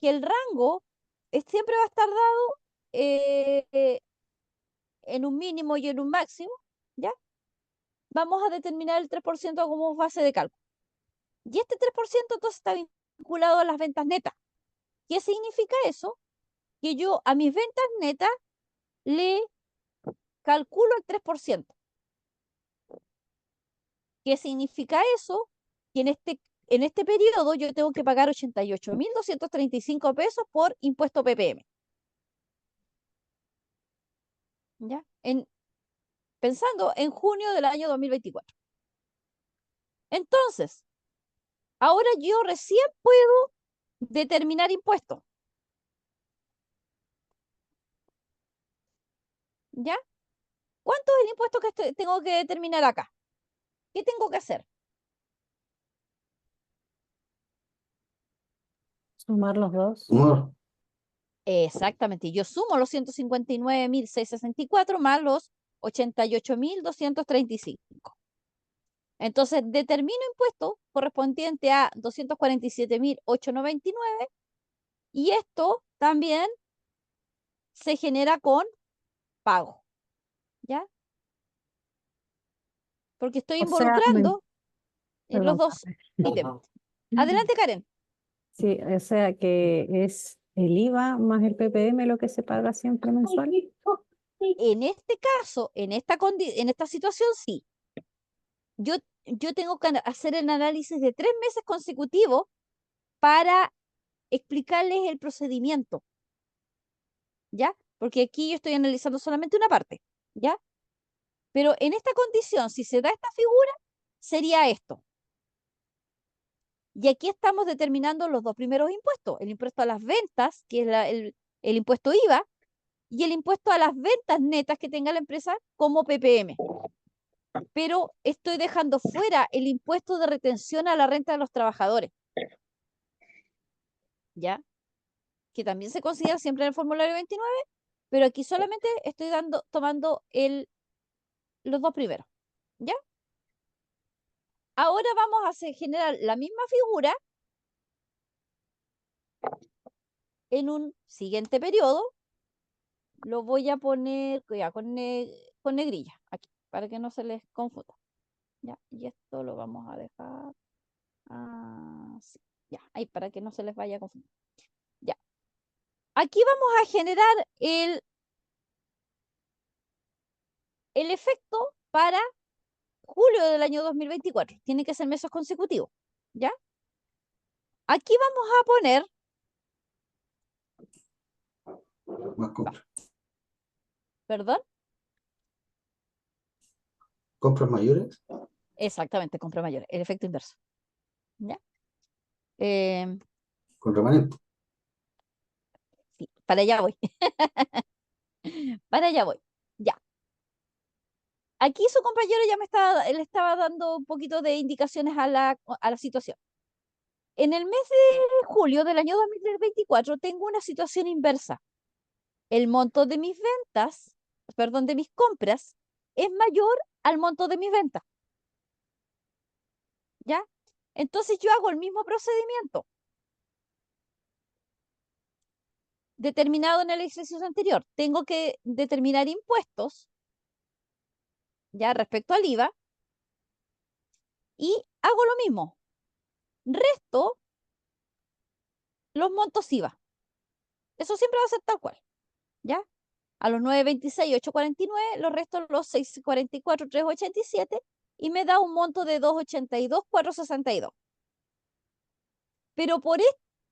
que el rango siempre va a estar dado en un mínimo y en un máximo, ¿ya? Vamos a determinar el 3% como base de cálculo. Y este 3% entonces está vinculado a las ventas netas. ¿Qué significa eso? Que yo a mis ventas netas le calculo el 3%. ¿Qué significa eso? Que en este periodo yo tengo que pagar 88.235 pesos por impuesto PPM. ¿Ya? Pensando en junio del año 2024. Entonces, ahora yo recién puedo determinar impuestos. ¿Ya? ¿Cuánto es el impuesto que tengo que determinar acá? ¿Qué tengo que hacer? Sumar los dos. Uno, Exactamente. Yo sumo los 159.664 más los 88.235. Entonces, determino impuesto correspondiente a 247.899 y esto también se genera con pago, ¿ya? Porque estoy O sea, involucrando en los perdón. dos ítems. Adelante, Karen. Sí, o sea que es el IVA más el PPM lo que se paga siempre mensual. En este caso, en esta situación, sí. Yo, yo tengo que hacer el análisis de 3 meses consecutivos para explicarles el procedimiento, ¿ya? Porque aquí yo estoy analizando solamente una parte, ¿ya? Pero en esta condición, si se da esta figura, sería esto. Y aquí estamos determinando los dos primeros impuestos, el impuesto a las ventas, que es el impuesto IVA, y el impuesto a las ventas netas que tenga la empresa como PPM. Pero estoy dejando fuera el impuesto de retención a la renta de los trabajadores, ¿ya? Que también se considera siempre en el formulario 29, pero aquí solamente estoy tomando los dos primeros, ¿ya? Ahora vamos a generar la misma figura en un siguiente periodo. Lo voy a poner ya, con negrilla aquí, para que no se les confunda. ¿Ya? Y esto lo vamos a dejar así. Ya, ahí para que no se les vaya a confundir. Ya. Aquí vamos a generar el efecto para julio del año 2024. Tiene que ser meses consecutivos. ¿Ya? Aquí vamos a poner, más compras. perdón, Compras mayores, exactamente, compra mayor, el efecto inverso. ¿Ya? Eh, con remanente. sí, para allá voy. Para allá voy. Ya. Aquí su compañero ya le estaba dando un poquito de indicaciones a la situación. En el mes de julio del año 2024 tengo una situación inversa. El monto de mis ventas, perdón, de mis compras es mayor al monto de mis ventas. ¿Ya? Entonces yo hago el mismo procedimiento determinado en el ejercicio anterior. Tengo que determinar impuestos, ya respecto al IVA, y hago lo mismo. Resto los montos IVA. Eso siempre va a ser tal cual, ¿ya? A los 926.849, los restos los 644.387 y me da un monto de 282.462. Pero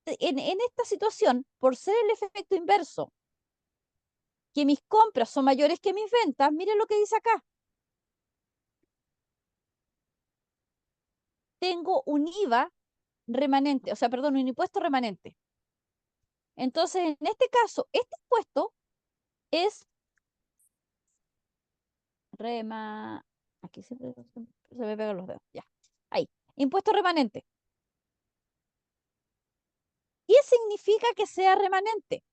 en esta situación, por ser el efecto inverso, que mis compras son mayores que mis ventas, miren lo que dice acá. tengo un IVA remanente, o sea, perdón, un impuesto remanente. Entonces, en este caso, este impuesto es aquí siempre se me pegan los dedos, ya, ahí, impuesto remanente. ¿Qué significa que sea remanente?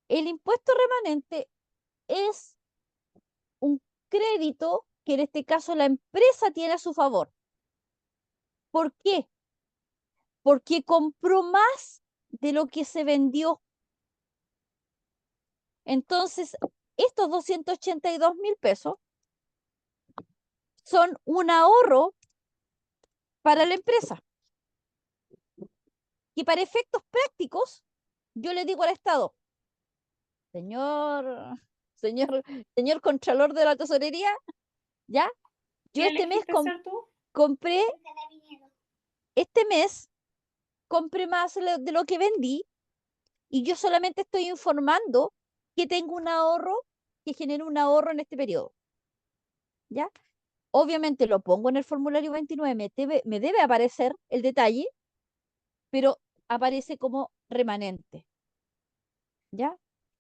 El impuesto remanente es un crédito que en este caso la empresa tiene a su favor. ¿Por qué? Porque compró más de lo que se vendió. Entonces, estos 282.000 pesos son un ahorro para la empresa. Y para efectos prácticos, yo le digo al Estado, señor, señor, señor Contralor de la Tesorería, ¿ya? Yo ¿Qué este mes elegiste ser tú? compré, este mes compré más de lo que vendí y yo solamente estoy informando que tengo un ahorro, que genero un ahorro en este periodo, ¿ya? Obviamente lo pongo en el formulario 29, me debe aparecer el detalle, pero aparece como remanente, ¿ya?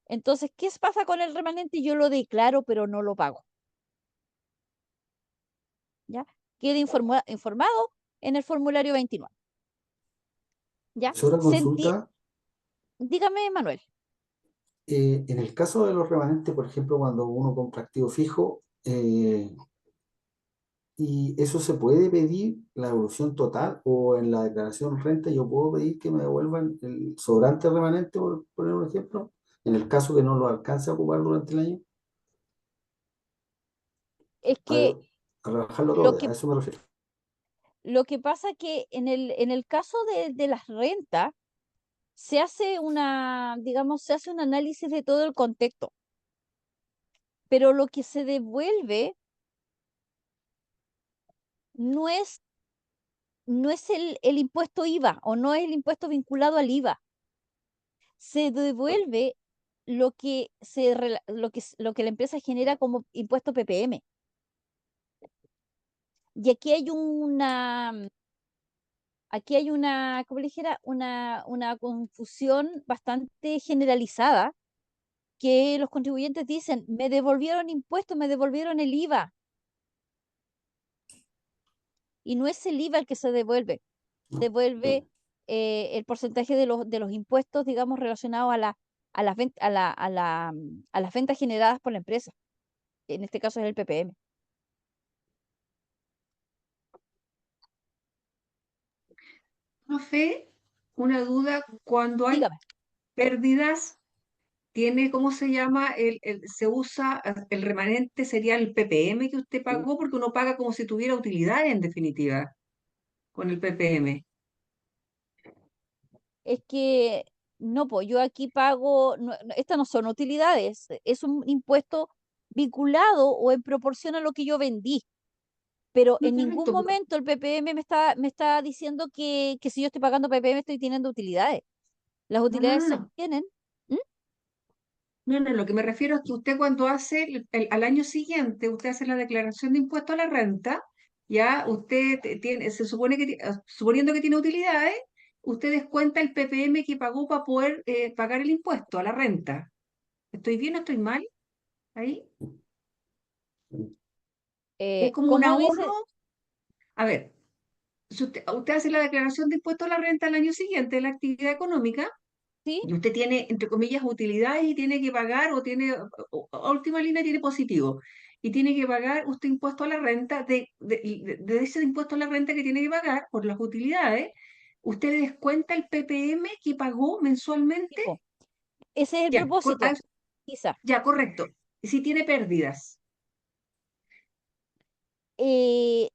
Entonces, ¿qué pasa con el remanente? Yo lo declaro, pero no lo pago, ¿ya? Queda informado en el formulario 29, ¿ya? Sobre consulta, Dígame, Manuel. en el caso de los remanentes, por ejemplo, cuando uno compra activo fijo, y eso se puede pedir la evolución total o en la declaración renta yo puedo pedir que me devuelvan el sobrante remanente, por poner un ejemplo, en el caso que no lo alcance a ocupar durante el año, Es a, que a rebajarlo lo todo, a que, eso me refiero. lo que pasa que en el caso de las rentas, se hace digamos, se hace un análisis de todo el contexto, pero lo que se devuelve no es, no es el impuesto IVA o no es el impuesto vinculado al IVA. Se devuelve lo que la empresa genera como impuesto PPM. Y aquí hay una, ¿cómo le dijera? Una confusión bastante generalizada que los contribuyentes dicen, me devolvieron impuestos, me devolvieron el IVA. Y no es el IVA el que se devuelve, ¿No? devuelve el porcentaje de los impuestos, digamos, relacionados a las ventas, a las ventas generadas por la empresa. En este caso es el PPM. Profe, una duda, cuando hay Dígame. pérdidas, tiene, ¿cómo se llama? Se usa, el remanente sería el PPM que usted pagó, porque uno paga como si tuviera utilidad en definitiva, con el PPM. Es que no, pues yo aquí pago, estas no son utilidades, es un impuesto vinculado o en proporción a lo que yo vendí. Pero No, en ningún correcto, pero momento el PPM me está diciendo que si yo estoy pagando PPM estoy teniendo utilidades. Las no, no, utilidades no, se no. obtienen. ¿Mm? No, no, lo que me refiero es que usted cuando hace al año siguiente, usted hace la declaración de impuesto a la renta, ya usted tiene, se supone que, suponiendo que tiene utilidades, usted descuenta el PPM que pagó para poder pagar el impuesto a la renta. ¿Estoy bien o estoy mal ahí? Es como un ¿Cómo me ahorro. dice? A ver, si usted hace la declaración de impuesto a la renta al año siguiente de la actividad económica, Sí, y usted tiene, entre comillas, utilidades y tiene que pagar, o tiene, a última línea tiene positivo, y tiene que pagar usted impuesto a la renta, de ese impuesto a la renta que tiene que pagar por las utilidades, usted le descuenta el PPM que pagó mensualmente, tipo, ese es el ya, propósito, quizá. ya, correcto. Y si tiene pérdidas, Eh,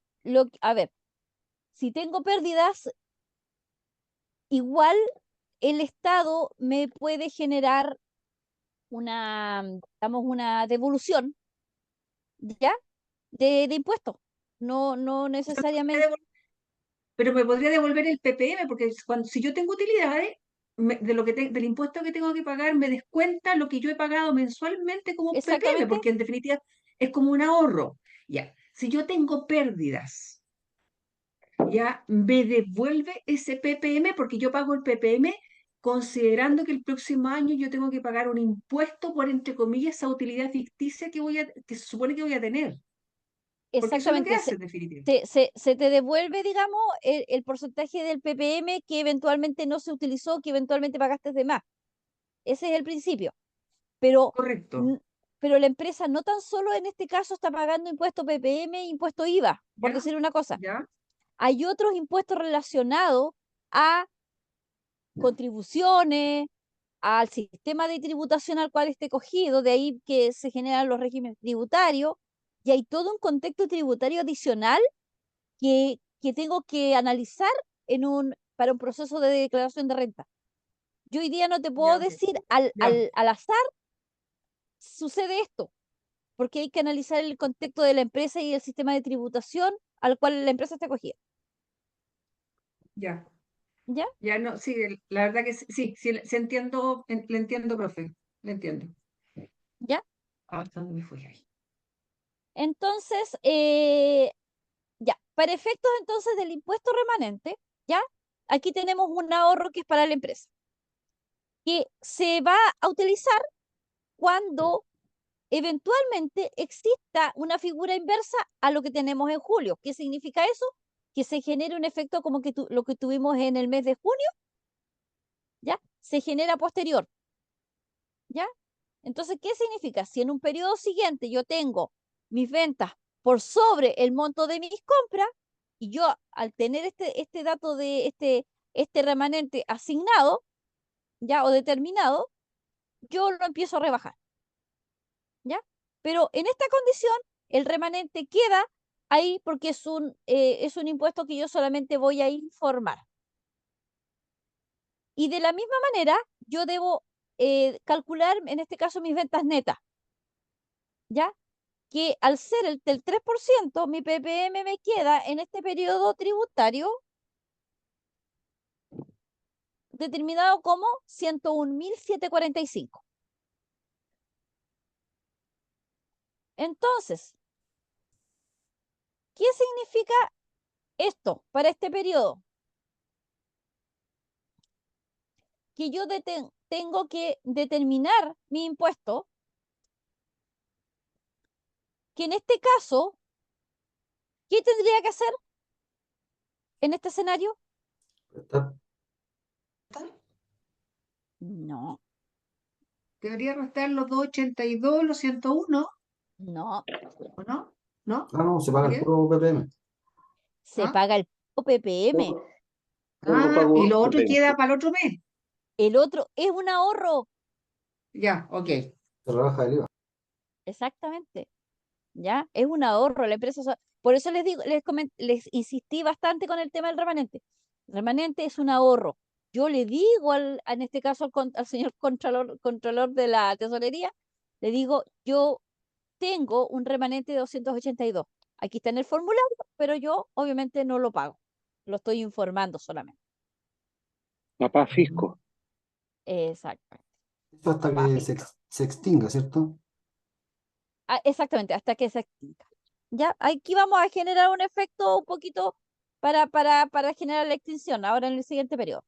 a ver, si tengo pérdidas, igual el Estado me puede generar digamos, una devolución, ¿ya? De impuestos. No necesariamente. pero me podría devolver el PPM, porque si yo tengo utilidades, de lo que del impuesto que tengo que pagar, me descuenta lo que yo he pagado mensualmente como PPM, Exactamente. porque en definitiva es como un ahorro. Ya, si yo tengo pérdidas, ya me devuelve ese PPM porque yo pago el PPM considerando que el próximo año yo tengo que pagar un impuesto por, entre comillas, esa utilidad ficticia que se supone que voy a tener. Porque eso es lo que Exactamente, hace, en definitiva. se te devuelve, digamos, el porcentaje del PPM que eventualmente no se utilizó, que eventualmente pagaste de más. Ese es el principio. Pero, Correcto. n- pero la empresa no tan solo en este caso está pagando impuesto PPM e impuesto IVA, por ¿Ya? decir una cosa. ¿Ya? Hay otros impuestos relacionados a contribuciones, al sistema de tributación al cual esté cogido, de ahí que se generan los regímenes tributarios, y hay todo un contexto tributario adicional que tengo que analizar para un proceso de declaración de renta. Yo hoy día no te puedo Ya, ok. decir Ya, al azar sucede esto, porque hay que analizar el contexto de la empresa y el sistema de tributación al cual la empresa está acogida. ya. ¿Ya? Ya no, sí, la verdad que sí, sí, sí, entiendo, le entiendo, profe. Le entiendo. ¿Ya? Ah, ¿dónde me fui ahí? Entonces, ya, para efectos entonces del impuesto remanente, ¿ya? Aquí tenemos un ahorro que es para la empresa, que se va a utilizar cuando eventualmente exista una figura inversa a lo que tenemos en julio. ¿Qué significa eso? Que se genere un efecto como que lo que tuvimos en el mes de junio, ¿ya? Se genera posterior, ¿ya? Entonces, ¿qué significa? Si en un periodo siguiente yo tengo mis ventas por sobre el monto de mis compras, y yo al tener este dato de este remanente asignado, ya o determinado, yo lo empiezo a rebajar, ¿ya? Pero en esta condición, el remanente queda ahí porque es un impuesto que yo solamente voy a informar. Y de la misma manera, yo debo calcular, en este caso, mis ventas netas, ¿ya? Que al ser el del 3%, mi PPM me queda en este periodo tributario determinado como 101.745. Entonces, ¿qué significa esto para este periodo? Que yo tengo que determinar mi impuesto, que en este caso, ¿qué tendría que hacer en este escenario? Está- No, Debería restar los 282, los 101, no, ¿o no? ¿No? Ah, no, se paga ¿Por el qué? puro PPM. se ¿Ah? paga el PPM. Puro Ah, y pago lo otro PPM. queda para el otro mes. El otro es un ahorro, Ya, ok. Se rebaja el IVA. exactamente. ¿Ya? Es un ahorro, la empresa, por eso les digo, les insistí bastante con el tema del remanente. El remanente es un ahorro. Yo le digo en este caso al señor contralor de la tesorería, le digo, yo tengo un remanente de 282. Aquí está en el formulario, pero yo obviamente no lo pago. Lo estoy informando solamente. Papá Fisco. Exactamente. Eso hasta Papá que fisco. se extinga, ¿cierto? Exactamente, hasta que se extinga. Ya, aquí vamos a generar un efecto un poquito para generar la extinción ahora en el siguiente periodo.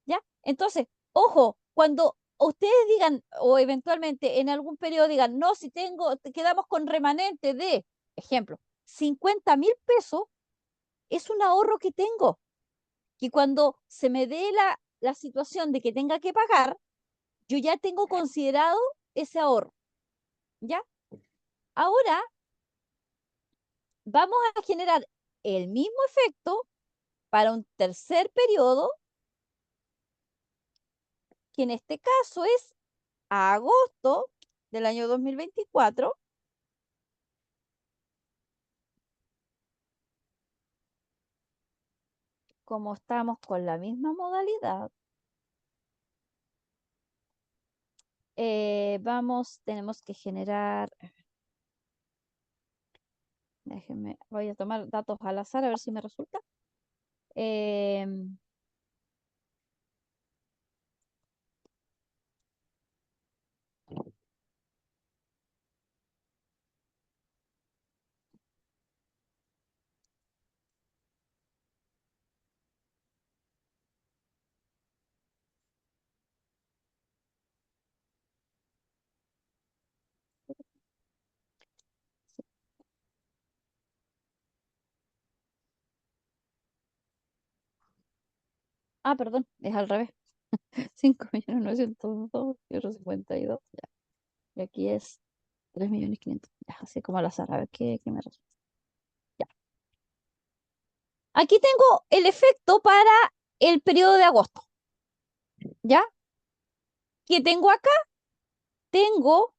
¿Ya? Entonces, ojo, cuando ustedes digan o eventualmente en algún periodo digan, no, si quedamos con remanente de, ejemplo, 50.000 pesos, es un ahorro que tengo, que cuando se me dé la situación de que tenga que pagar, yo ya tengo considerado ese ahorro. ¿Ya? Ahora vamos a generar el mismo efecto para un tercer periodo, que en este caso es a agosto del año 2024, como estamos con la misma modalidad, tenemos que generar, déjenme, voy a tomar datos al azar a ver si me resulta. Em, Ah, perdón, es al revés. 5.902.052, y otro 52. Ya. Y aquí es 3.500.000. Ya, así como al azar. A ver qué me resulta. Ya. Aquí tengo el efecto para el periodo de agosto. ¿Ya? ¿Qué tengo acá? Tengo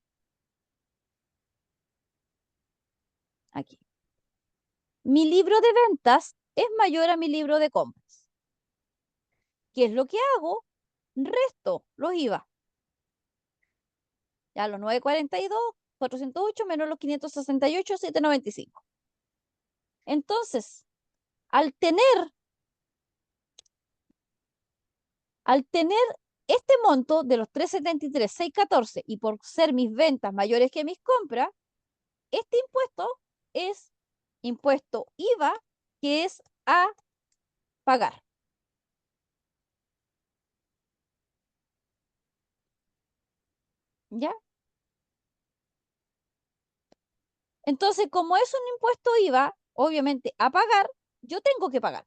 aquí. Mi libro de ventas es mayor a mi libro de compras. ¿Qué es lo que hago? Resto los IVA. Ya los 942, 408 menos los 568, 795. Entonces, al tener este monto de los 373,614 y por ser mis ventas mayores que mis compras, este impuesto es impuesto IVA, que es a pagar. ¿Ya? Entonces, como es un impuesto IVA, obviamente a pagar, yo tengo que pagar.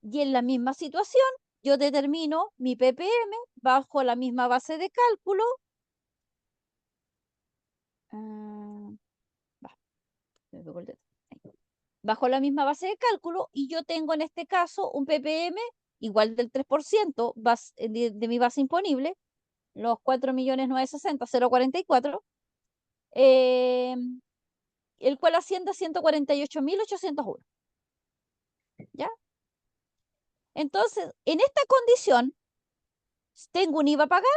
Y en la misma situación, yo determino mi ppm bajo la misma base de cálculo. Se me pegó el dedo. Ahí. Bajo la misma base de cálculo, y yo tengo en este caso un ppm igual del 3% de mi base imponible, los 4.960.044, eh, el cual asciende a 148.801. ¿Ya? Entonces, en esta condición, tengo un IVA a pagar,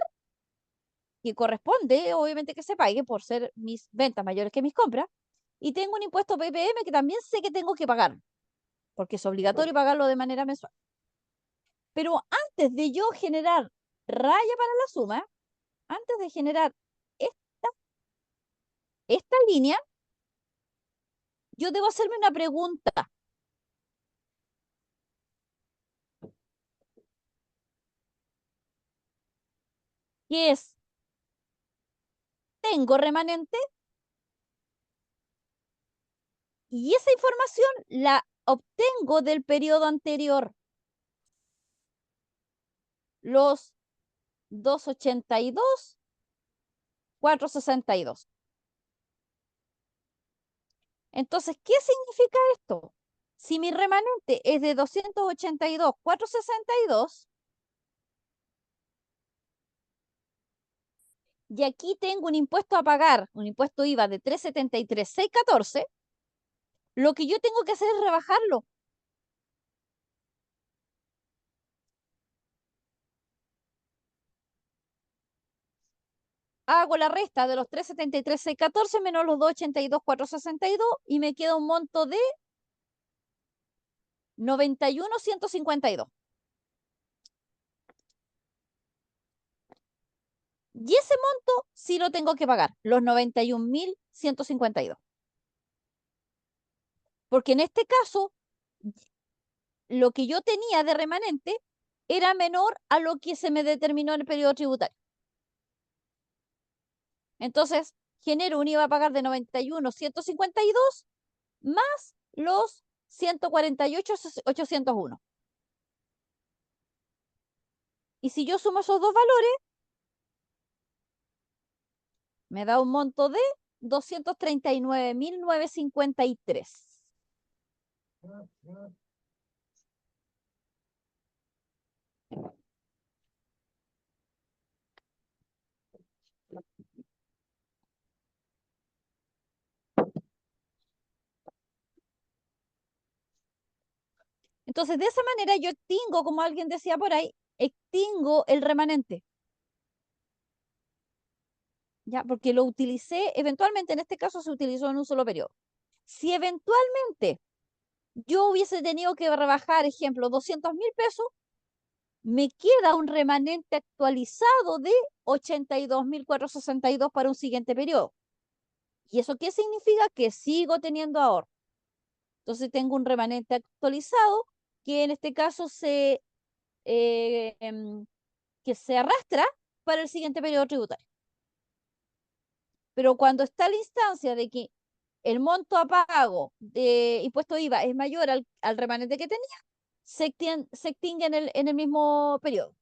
que corresponde, obviamente, que se pague por ser mis ventas mayores que mis compras, y tengo un impuesto ppm que también sé que tengo que pagar, porque es obligatorio pagarlo de manera mensual. Pero antes de yo generar raya para la suma, antes de generar esta, esta línea, yo debo hacerme una pregunta. Que es, ¿tengo remanente? Y esa información la obtengo del periodo anterior. Los 282, 462. Entonces, ¿qué significa esto? Si mi remanente es de 282, 462, y aquí tengo un impuesto a pagar, un impuesto IVA de 373,614, lo que yo tengo que hacer es rebajarlo. Hago la resta de los 373,614 menos los 282,462 y me queda un monto de 91,152. Y ese monto sí lo tengo que pagar, los 91.152. Porque en este caso, lo que yo tenía de remanente era menor a lo que se me determinó en el periodo tributario. Entonces, genero un IVA a pagar de 91.152 más los 148.801. Y si yo sumo esos dos valores, me da un monto de 239.953. Entonces, de esa manera yo extingo, como alguien decía por ahí, extingo el remanente. ¿Ya? Porque lo utilicé, eventualmente en este caso se utilizó en un solo periodo. Si eventualmente yo hubiese tenido que rebajar, ejemplo, 200.000 pesos, me queda un remanente actualizado de 82.462 para un siguiente periodo. ¿Y eso qué significa? Que sigo teniendo ahorro. Entonces tengo un remanente actualizado que en este caso eh, em, que se arrastra para el siguiente periodo tributario. Pero cuando está la instancia de que el monto a pago de impuesto IVA es mayor al remanente que tenía, se extingue en el mismo periodo.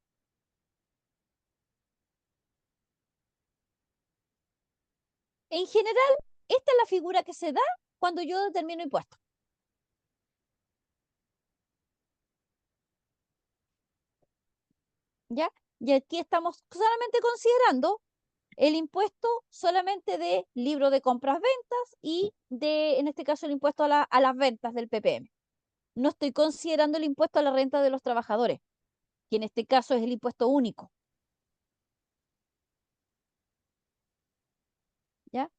En general, esta es la figura que se da cuando yo determino impuestos. ¿Ya? Y aquí estamos solamente considerando el impuesto solamente de libro de compras-ventas y en este caso, el impuesto a las ventas del PPM. No estoy considerando el impuesto a la renta de los trabajadores, que en este caso es el impuesto único. ¿Ya?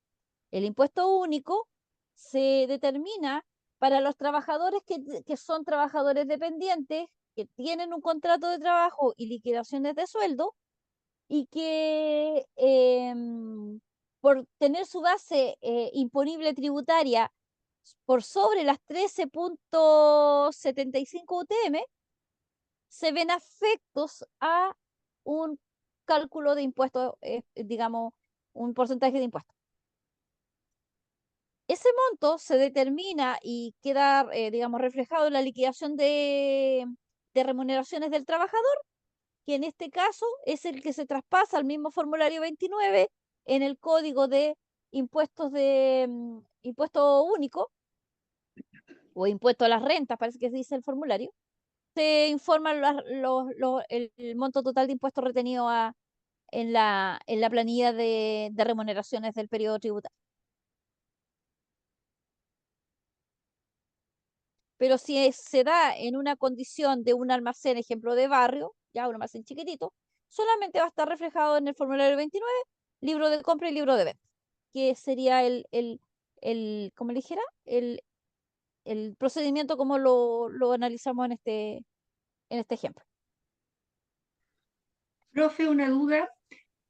El impuesto único se determina para los trabajadores que son trabajadores dependientes, que tienen un contrato de trabajo y liquidaciones de sueldo, y que por tener su base imponible tributaria por sobre las 13.75 UTM, se ven afectos a un cálculo de impuestos, digamos, un porcentaje de impuestos. Ese monto se determina y queda, digamos, reflejado en la liquidación de remuneraciones del trabajador, que en este caso es el que se traspasa al mismo formulario 29 en el código de impuestos impuesto único o impuesto a las rentas, parece que se dice el formulario. Se informa el monto total de impuestos retenido en la planilla de remuneraciones del periodo tributario. Pero si se da en una condición de un almacén, ejemplo de barrio, ya un almacén chiquitito, solamente va a estar reflejado en el formulario 29, libro de compra y libro de venta, que sería ¿cómo le dijera? El procedimiento como lo analizamos en este ejemplo. Profe, una duda.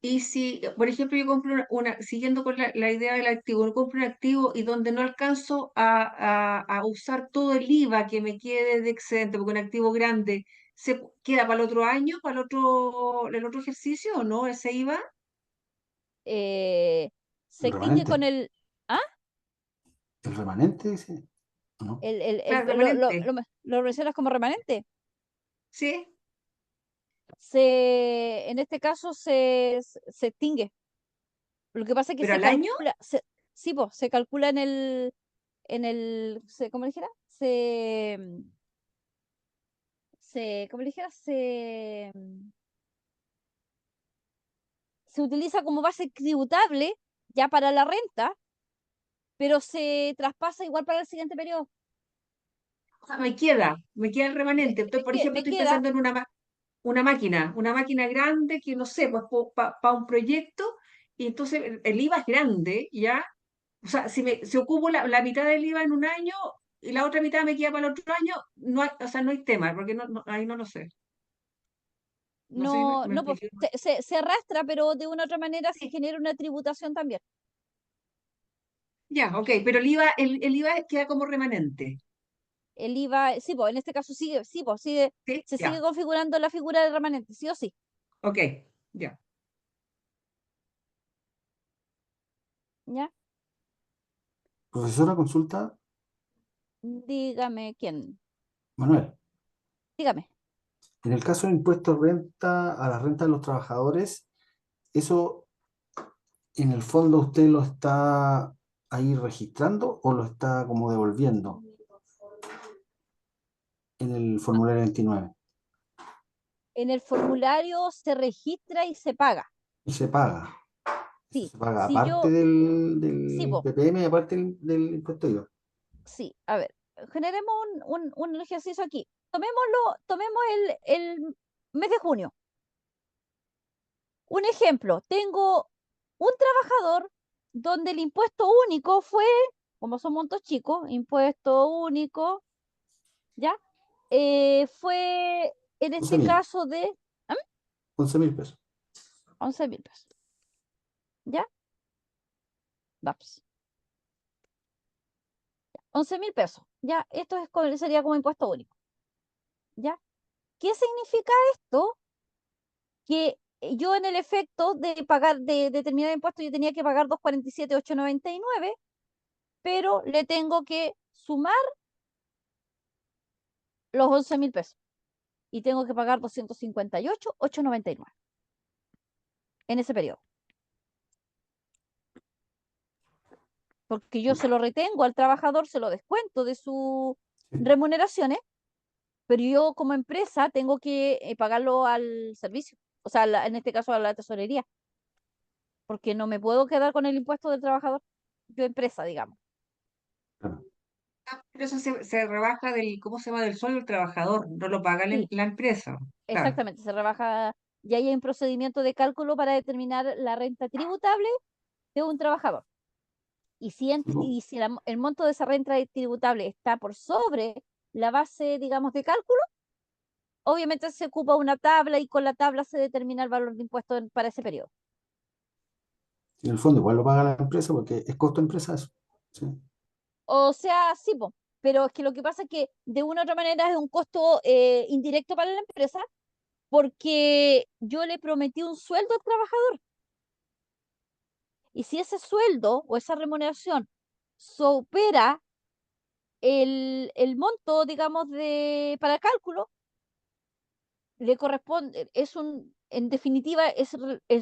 Y si, por ejemplo, yo compro siguiendo con la idea del activo, yo compro un activo y donde no alcanzo a usar todo el IVA que me quede de excedente, porque un activo grande se queda para el otro año, para el otro ejercicio, ¿o no? Ese IVA. Eh, Se El extingue con remanente. el... ¿Ah? El remanente, dice. ¿No? Claro, remanente. ¿Lo mencionas como remanente? Sí, En este caso se extingue. Lo que pasa es que pero se al año, calcula, sí, po, se calcula ¿cómo le dijera? ¿Cómo le dijera? Se utiliza como base tributable ya para la renta, pero se traspasa igual para el siguiente periodo. o sea, me queda el remanente. Entonces, por ejemplo, Me estoy queda, pensando en una máquina grande que no sé, pues para un proyecto, y entonces el IVA es grande, ¿ya? O sea, si ocupo la mitad del IVA en un año y la otra mitad me queda para el otro año, no hay, o sea, no hay tema, porque ahí no lo sé. No sé si no, me no, pues, expliqué. se arrastra, pero de una u otra manera se Sí, genera una tributación también. ya, ok, pero el IVA queda como remanente. El IVA, sí, pues en este caso sigue, sí, pues ¿Sí? se sigue Ya, configurando la figura de remanente, sí o sí. ok, ya. ¿Ya? Profesora, consulta, Dígame quién, Manuel. dígame. En el caso del impuesto de renta a la renta de los trabajadores, ¿eso en el fondo usted lo está ahí registrando o lo está como devolviendo en el formulario 29? En el formulario se registra y se paga. Y se paga. Eso Sí, se paga si aparte yo, del pues, PPM y aparte del impuesto IVA. sí, a ver, generemos un ejercicio aquí. Tomemos el mes de junio. Un ejemplo, tengo un trabajador donde el impuesto único fue, como son montos chicos, impuesto único, ¿ya? Fue en 11 este mil, caso de 11.000 pesos. 11.000 pesos, ¿ya? Vamos. 11.000 pesos, ¿ya? Esto sería como impuesto único, ¿ya? ¿Qué significa esto? Que yo en el efecto de pagar, de determinado impuesto, yo tenía que pagar 247.899, pero le tengo que sumar los 11.000 pesos. Y tengo que pagar 258.899 en ese periodo. Porque yo se lo retengo al trabajador, se lo descuento de sus Sí. remuneraciones, pero yo como empresa tengo que pagarlo al servicio, o sea, en este caso a la tesorería, porque no me puedo quedar con el impuesto del trabajador, yo empresa, digamos. Claro. Pero eso se rebaja del, ¿cómo se llama? Del sueldo del trabajador, no lo paga Sí, la empresa. Claro. exactamente, se rebaja, y ahí hay un procedimiento de cálculo para determinar la renta tributable de un trabajador. Y si, No, el monto de esa renta tributable está por sobre la base, digamos, de cálculo, obviamente se ocupa una tabla y con la tabla se determina el valor de impuesto para ese periodo. en el fondo igual lo paga la empresa porque es costo empresa eso. Sí. O sea, sí, po, pero es que lo que pasa es que de una u otra manera es un costo indirecto para la empresa porque yo le prometí un sueldo al trabajador. Y si ese sueldo o esa remuneración supera el monto, digamos, para cálculo, le corresponde, en definitiva, es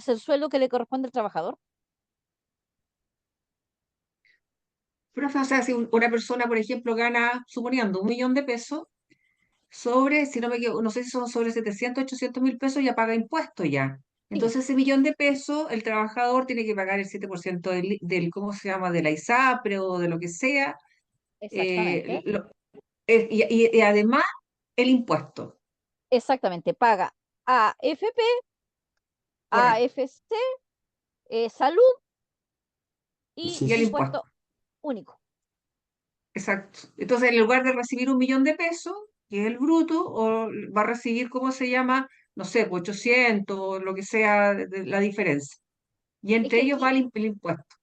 el sueldo que le corresponde al trabajador. Profe, o sea, si una persona, por ejemplo, gana, suponiendo, 1.000.000 de pesos, sobre, si no me equivoco, no sé si son sobre 700, 800.000 pesos, ya paga impuestos ya. Sí, Entonces, ese 1.000.000 de pesos, el trabajador tiene que pagar el 7% ¿cómo se llama?, de la ISAPRE o de lo que sea, exactamente, y además el impuesto. exactamente. Paga AFP, Correcto. AFC, salud y Sí, Y el sí, sí. impuesto. impuesto único. Exacto. Entonces, en lugar de recibir 1.000.000 de pesos, que es el bruto, o va a recibir, ¿cómo se llama? No sé, pues 800, lo que sea la diferencia. Y Es entre que ellos va aquí, el impuesto.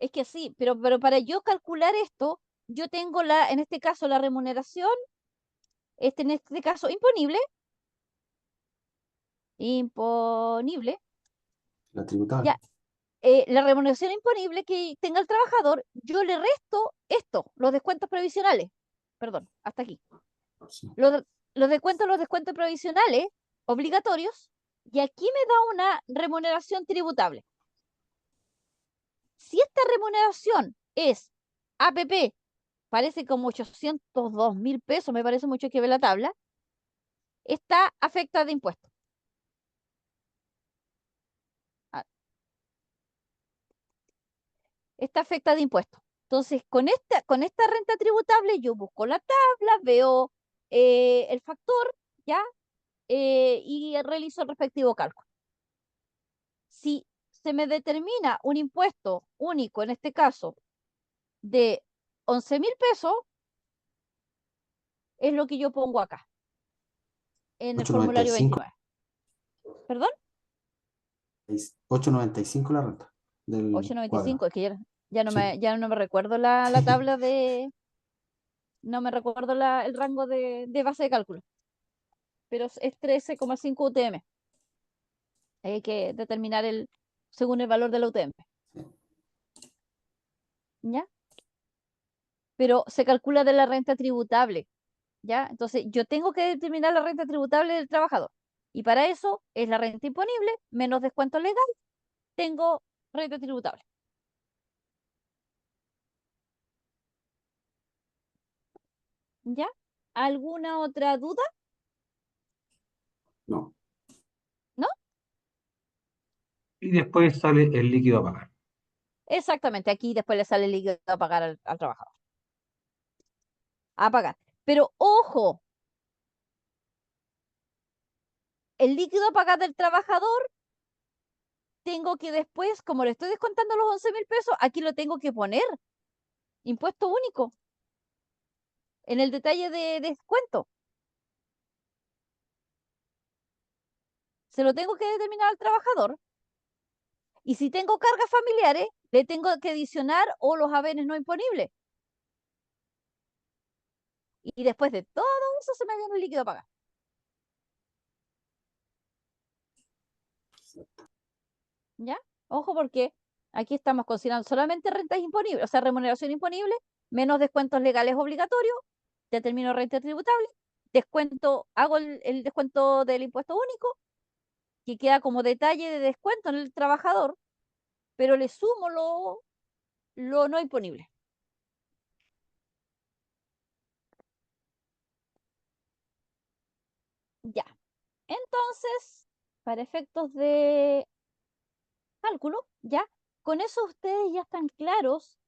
es que sí, pero para yo calcular esto, yo tengo en este caso, la remuneración, en este caso, imponible, La tributaria. ya, la remuneración imponible que tenga el trabajador, yo le resto esto, los descuentos provisionales. Perdón, hasta aquí. Sí. Los descuentos provisionales obligatorios, y aquí me da una remuneración tributable. Si esta remuneración es APP, parece como 802.000 pesos, me parece mucho que ve la tabla, está afecta de impuestos. Ah, está afecta de impuestos. Entonces, con esta renta tributable, yo busco la tabla, veo el factor, ¿ya? Y realizo el respectivo cálculo. Si se me determina un impuesto único, en este caso, de 11.000 pesos, es lo que yo pongo acá, en el formulario 8.95, 29. ¿Perdón? 8.95 la renta del 8.95, cuadro. es que Sí. ya no me recuerdo la tabla no me recuerdo el rango de base de cálculo, pero es 13,5 UTM. Hay que determinar según el valor de la UTM, ¿ya? Pero se calcula de la renta tributable, ¿ya? Entonces, yo tengo que determinar la renta tributable del trabajador. Y para eso es la renta imponible menos descuento legal, tengo renta tributable. ¿Ya? ¿Alguna otra duda? No. ¿No? Y después sale el líquido a pagar. Exactamente, aquí después le sale el líquido a pagar al trabajador. A pagar. Pero ojo, el líquido a pagar del trabajador, tengo que después, como le estoy descontando los 11.000 pesos, aquí lo tengo que poner. Impuesto único. En el detalle de descuento. Se lo tengo que determinar al trabajador. Y si tengo cargas familiares, le tengo que adicionar o los haberes no imponibles. Y después de todo eso se me viene el líquido a pagar. ¿Ya? Ojo porque aquí estamos considerando solamente rentas imponibles, o sea, remuneración imponible, menos descuentos legales obligatorios, determino renta tributable, descuento, hago el descuento del impuesto único, que queda como detalle de descuento en el trabajador, pero le sumo lo no imponible. Ya. Entonces, para efectos de cálculo, ya, con eso ustedes ya están claros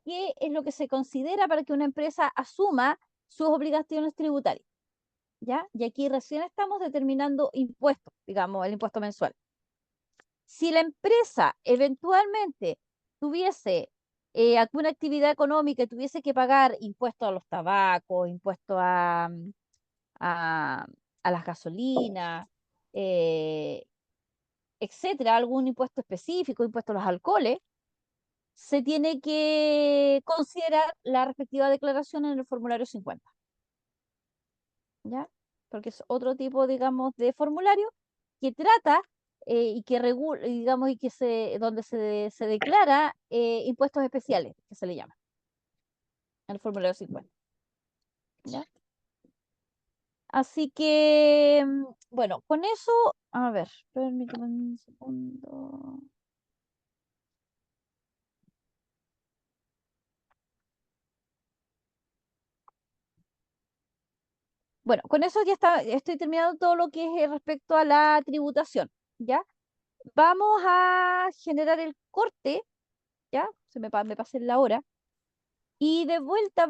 qué es lo que se considera para que una empresa asuma sus obligaciones tributarias, ¿ya? Y aquí recién estamos determinando impuestos, digamos, el impuesto mensual. Si la empresa eventualmente tuviese alguna actividad económica y tuviese que pagar impuestos a los tabacos, impuestos a, a las gasolinas, eh, etcétera, algún impuesto específico, impuesto a los alcoholes, se tiene que considerar la respectiva declaración en el formulario 50, ¿ya? Porque es otro tipo, digamos, de formulario que trata y que regula, digamos, y que donde se declara impuestos especiales, que se le llama, en el formulario 50, ¿ya? Así que, bueno, con eso, a ver, permítame un segundo. Bueno, con eso ya está, estoy terminando todo lo que es respecto a la tributación, ¿ya? Vamos a generar el corte, ¿ya? Me pasé la hora. Y de vuelta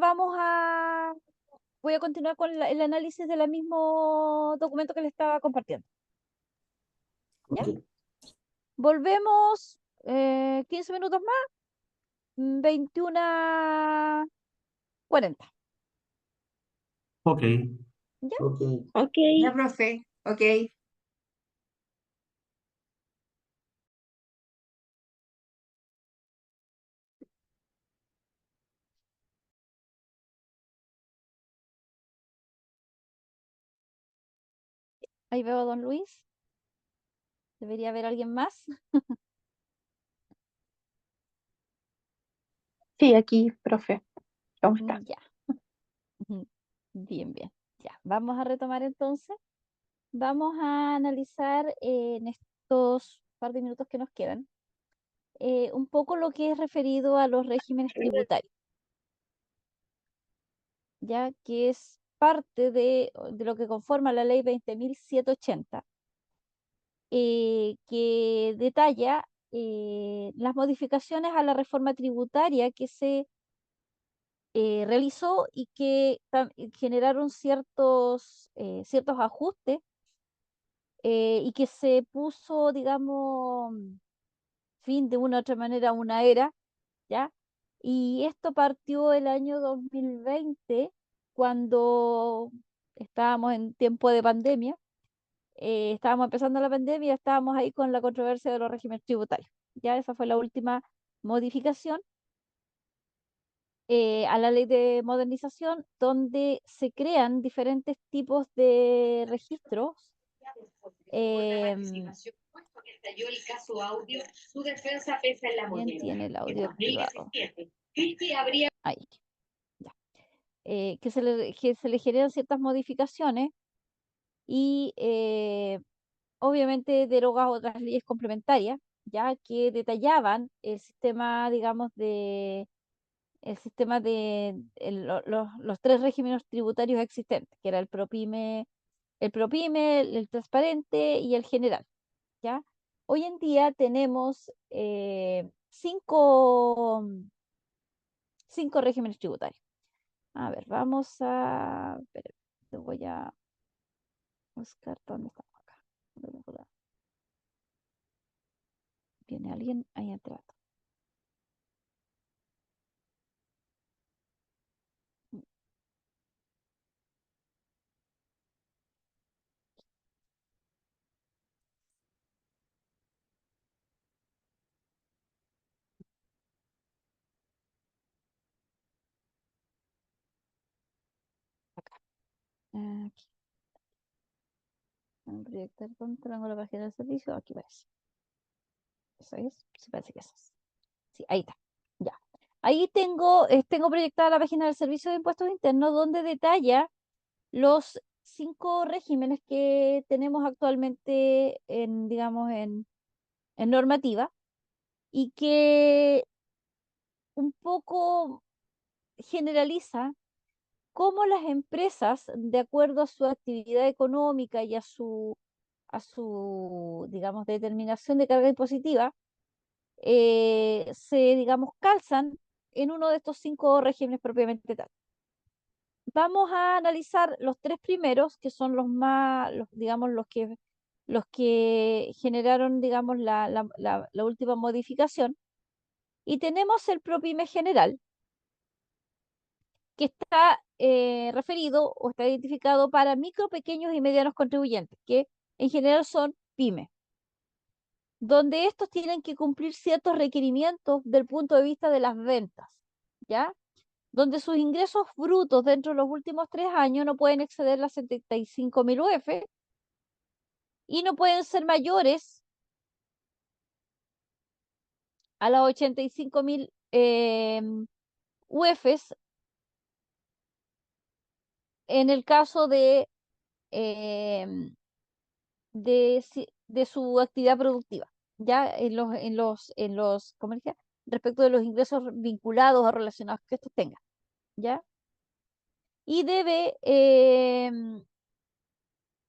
voy a continuar con el análisis del mismo documento que le estaba compartiendo, ¿ya? Ok. Volvemos 15 minutos más, 21:40, Ok. ¿ya? Ok. Ya, profe. Ok. Ahí veo a don Luis. Debería haber alguien más. Sí, aquí, profe. ¿Cómo está? Ya. Ujú. Bien, bien. Ya. Vamos a retomar entonces. Vamos a analizar en estos par de minutos que nos quedan un poco lo que es referido a los regímenes tributarios, ya que es parte de lo que conforma la ley 20.780, que detalla las modificaciones a la reforma tributaria que se realizó y que generaron ciertos ajustes y que se puso, digamos, fin de una u otra manera a una era, ¿ya? Y esto partió el año 2020, cuando estábamos en tiempo de pandemia, estábamos empezando la pandemia, estábamos ahí con la controversia de los regímenes tributarios. Ya esa fue la última modificación a la ley de modernización, donde se crean diferentes tipos de registros. ¿Quién tiene el audio activado? Ahí, ya. Que se le generan ciertas modificaciones y obviamente deroga otras leyes complementarias, ya que detallaban el sistema, digamos, los tres regímenes tributarios existentes, que era el PROPYME, el transparente y el general, ¿ya? Hoy en día tenemos cinco regímenes tributarios. A ver, espera, te voy a buscar dónde estamos acá. ¿Viene alguien? Ahí atrás. Acá. Aquí. Proyectar contra la página del servicio. Aquí parece. ¿Eso es? Sí, parece que eso es. Sí, ahí está. Ya. Ahí tengo proyectada la página del Servicio de Impuestos Internos, donde detalla los cinco regímenes que tenemos actualmente en, digamos, en normativa y que un poco generaliza cómo las empresas, de acuerdo a su actividad económica y a su, digamos, determinación de carga impositiva, se, digamos, calzan en uno de estos cinco regímenes propiamente tal. Vamos a analizar los tres primeros, que son los más, digamos, los que generaron, digamos, la última modificación. Y tenemos el PROPYME general, que está referido o está identificado para micro, pequeños y medianos contribuyentes, que en general son pymes, donde estos tienen que cumplir ciertos requerimientos del punto de vista de las ventas, ¿ya? Donde sus ingresos brutos dentro de los últimos 3 años no pueden exceder las 75.000 UF y no pueden ser mayores a las 85.000 UFs en el caso em, de su actividad productiva, ya ¿cómo le decía? Respecto de los ingresos vinculados o relacionados que estos tengan, ¿ya? Y debe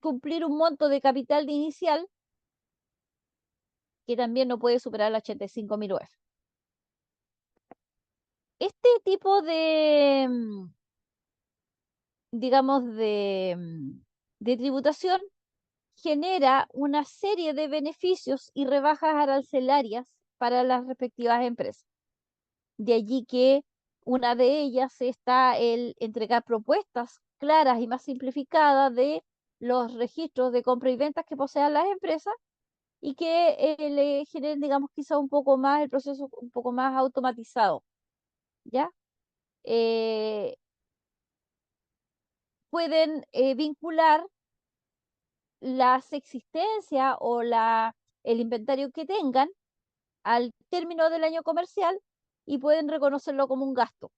cumplir un monto de capital de inicial que también no puede superar las 85.000 UF. Este tipo digamos, de tributación genera una serie de beneficios y rebajas arancelarias para las respectivas empresas. De allí que una de ellas está el entregar propuestas claras y más simplificadas de los registros de compra y ventas que posean las empresas y que le generen, digamos, quizá un poco más el proceso, un poco más automatizado, ¿ya? Eh, pueden vincular las existencias o el inventario que tengan al término del año comercial y pueden reconocerlo como un gasto,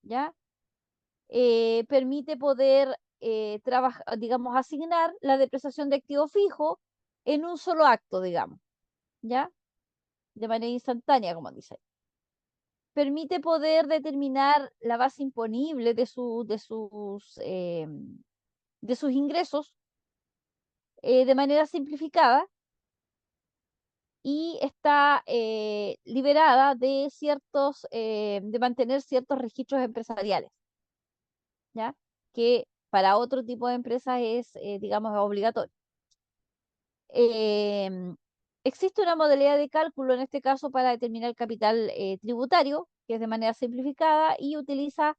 ¿ya? Permite poder trabajar, digamos, asignar la depreciación de activo fijo en un solo acto, digamos, ¿ya? De manera instantánea, como dice. Permite poder determinar la base imponible de sus ingresos de manera simplificada y está liberada de de mantener ciertos registros empresariales, ¿ya? Que para otro tipo de empresas es, digamos, obligatorio. Em, existe una modalidad de cálculo en este caso para determinar el capital tributario, que es de manera simplificada y utiliza,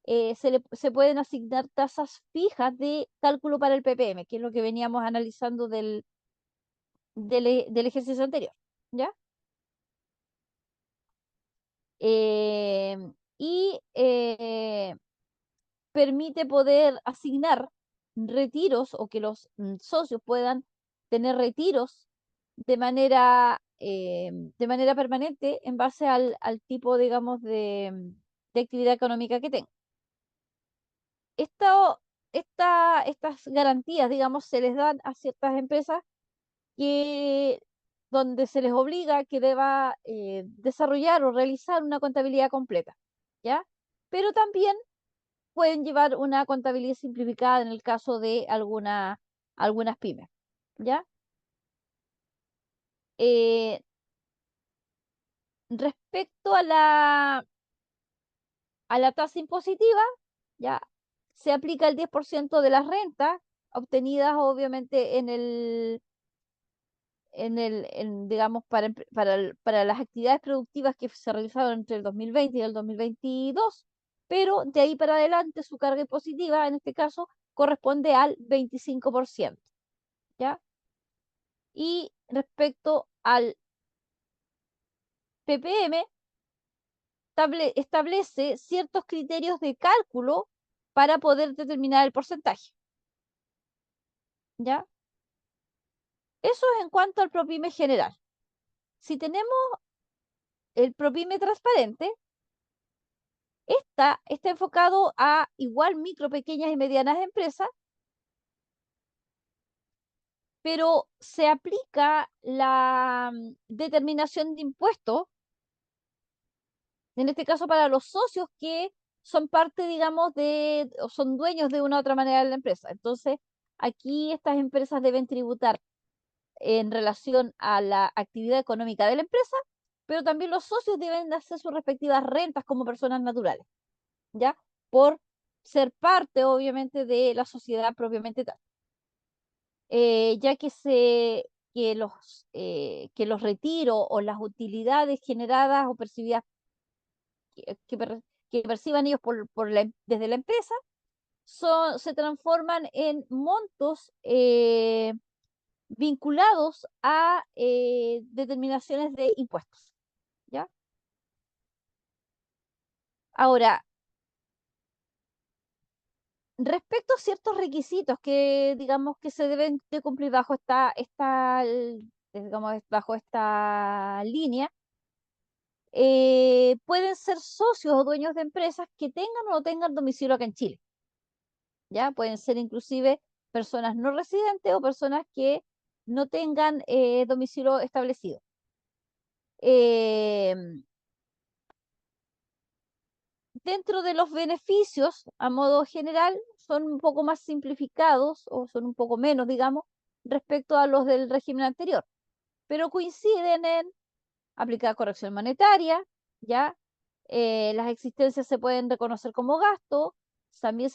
se pueden asignar tasas fijas de cálculo para el PPM, que es lo que veníamos analizando del ejercicio anterior, ¿ya? Y permite poder asignar retiros o que los socios puedan tener retiros de manera permanente en base al tipo, digamos, de actividad económica que tengan. Esto, estas garantías, digamos, se les dan a ciertas empresas que, donde se les obliga a que deba desarrollar o realizar una contabilidad completa, ¿ya? Pero también pueden llevar una contabilidad simplificada en el caso de algunas pymes, ¿ya? Eh, respecto a la tasa impositiva, ¿ya? Se aplica el 10% de las rentas obtenidas obviamente digamos, para las actividades productivas que se realizaron entre el 2020 y el 2022, pero de ahí para adelante su carga impositiva, en este caso, corresponde al 25%, ¿ya? Y respecto al PPM, establece ciertos criterios de cálculo para poder determinar el porcentaje, ¿ya? Eso es en cuanto al PROPYME general. Si tenemos el PROPYME transparente, está enfocado a igual micro, pequeñas y medianas empresas pero se aplica la determinación de impuestos, en este caso para los socios que son parte, digamos, o son dueños de una u otra manera de la empresa. Entonces, aquí estas empresas deben tributar en relación a la actividad económica de la empresa, pero también los socios deben hacer sus respectivas rentas como personas naturales, ¿ya? Por ser parte, obviamente, de la sociedad propiamente tal. Ya que los retiros o las utilidades generadas o percibidas que, que per- que perciban ellos desde la empresa se transforman en montos vinculados a determinaciones de impuestos, ¿ya? Ahora, respecto a ciertos requisitos que, digamos, que se deben de cumplir digamos, bajo esta línea, pueden ser socios o dueños de empresas que tengan o no tengan domicilio acá en Chile, ¿ya? Pueden ser inclusive personas no residentes o personas que no tengan domicilio establecido. Em, Dentro de los beneficios, a modo general, son un poco más simplificados o son un poco menos, digamos, respecto a los del régimen anterior, pero coinciden en aplicar corrección monetaria, ¿ya? Las existencias se pueden reconocer como gasto, también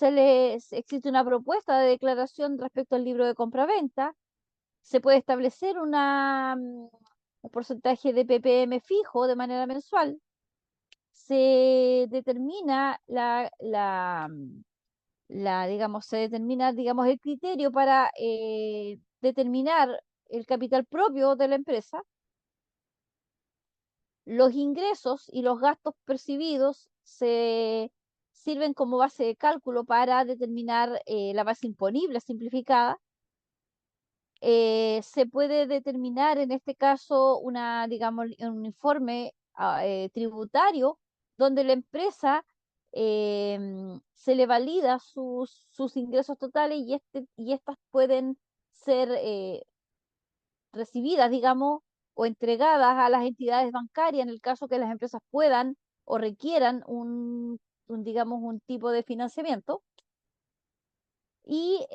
existe una propuesta de declaración respecto al libro de compraventa, se puede establecer un porcentaje de ppm fijo de manera mensual, se determina digamos, el criterio para determinar el capital propio de la empresa, los ingresos y los gastos percibidos se sirven como base de cálculo para determinar la base imponible simplificada. Se puede determinar en este caso digamos, un informe tributario donde la empresa se le valida sus ingresos totales y estas pueden ser recibidas, digamos, o entregadas a las entidades bancarias en el caso que las empresas puedan o requieran digamos, un tipo de financiamiento. Y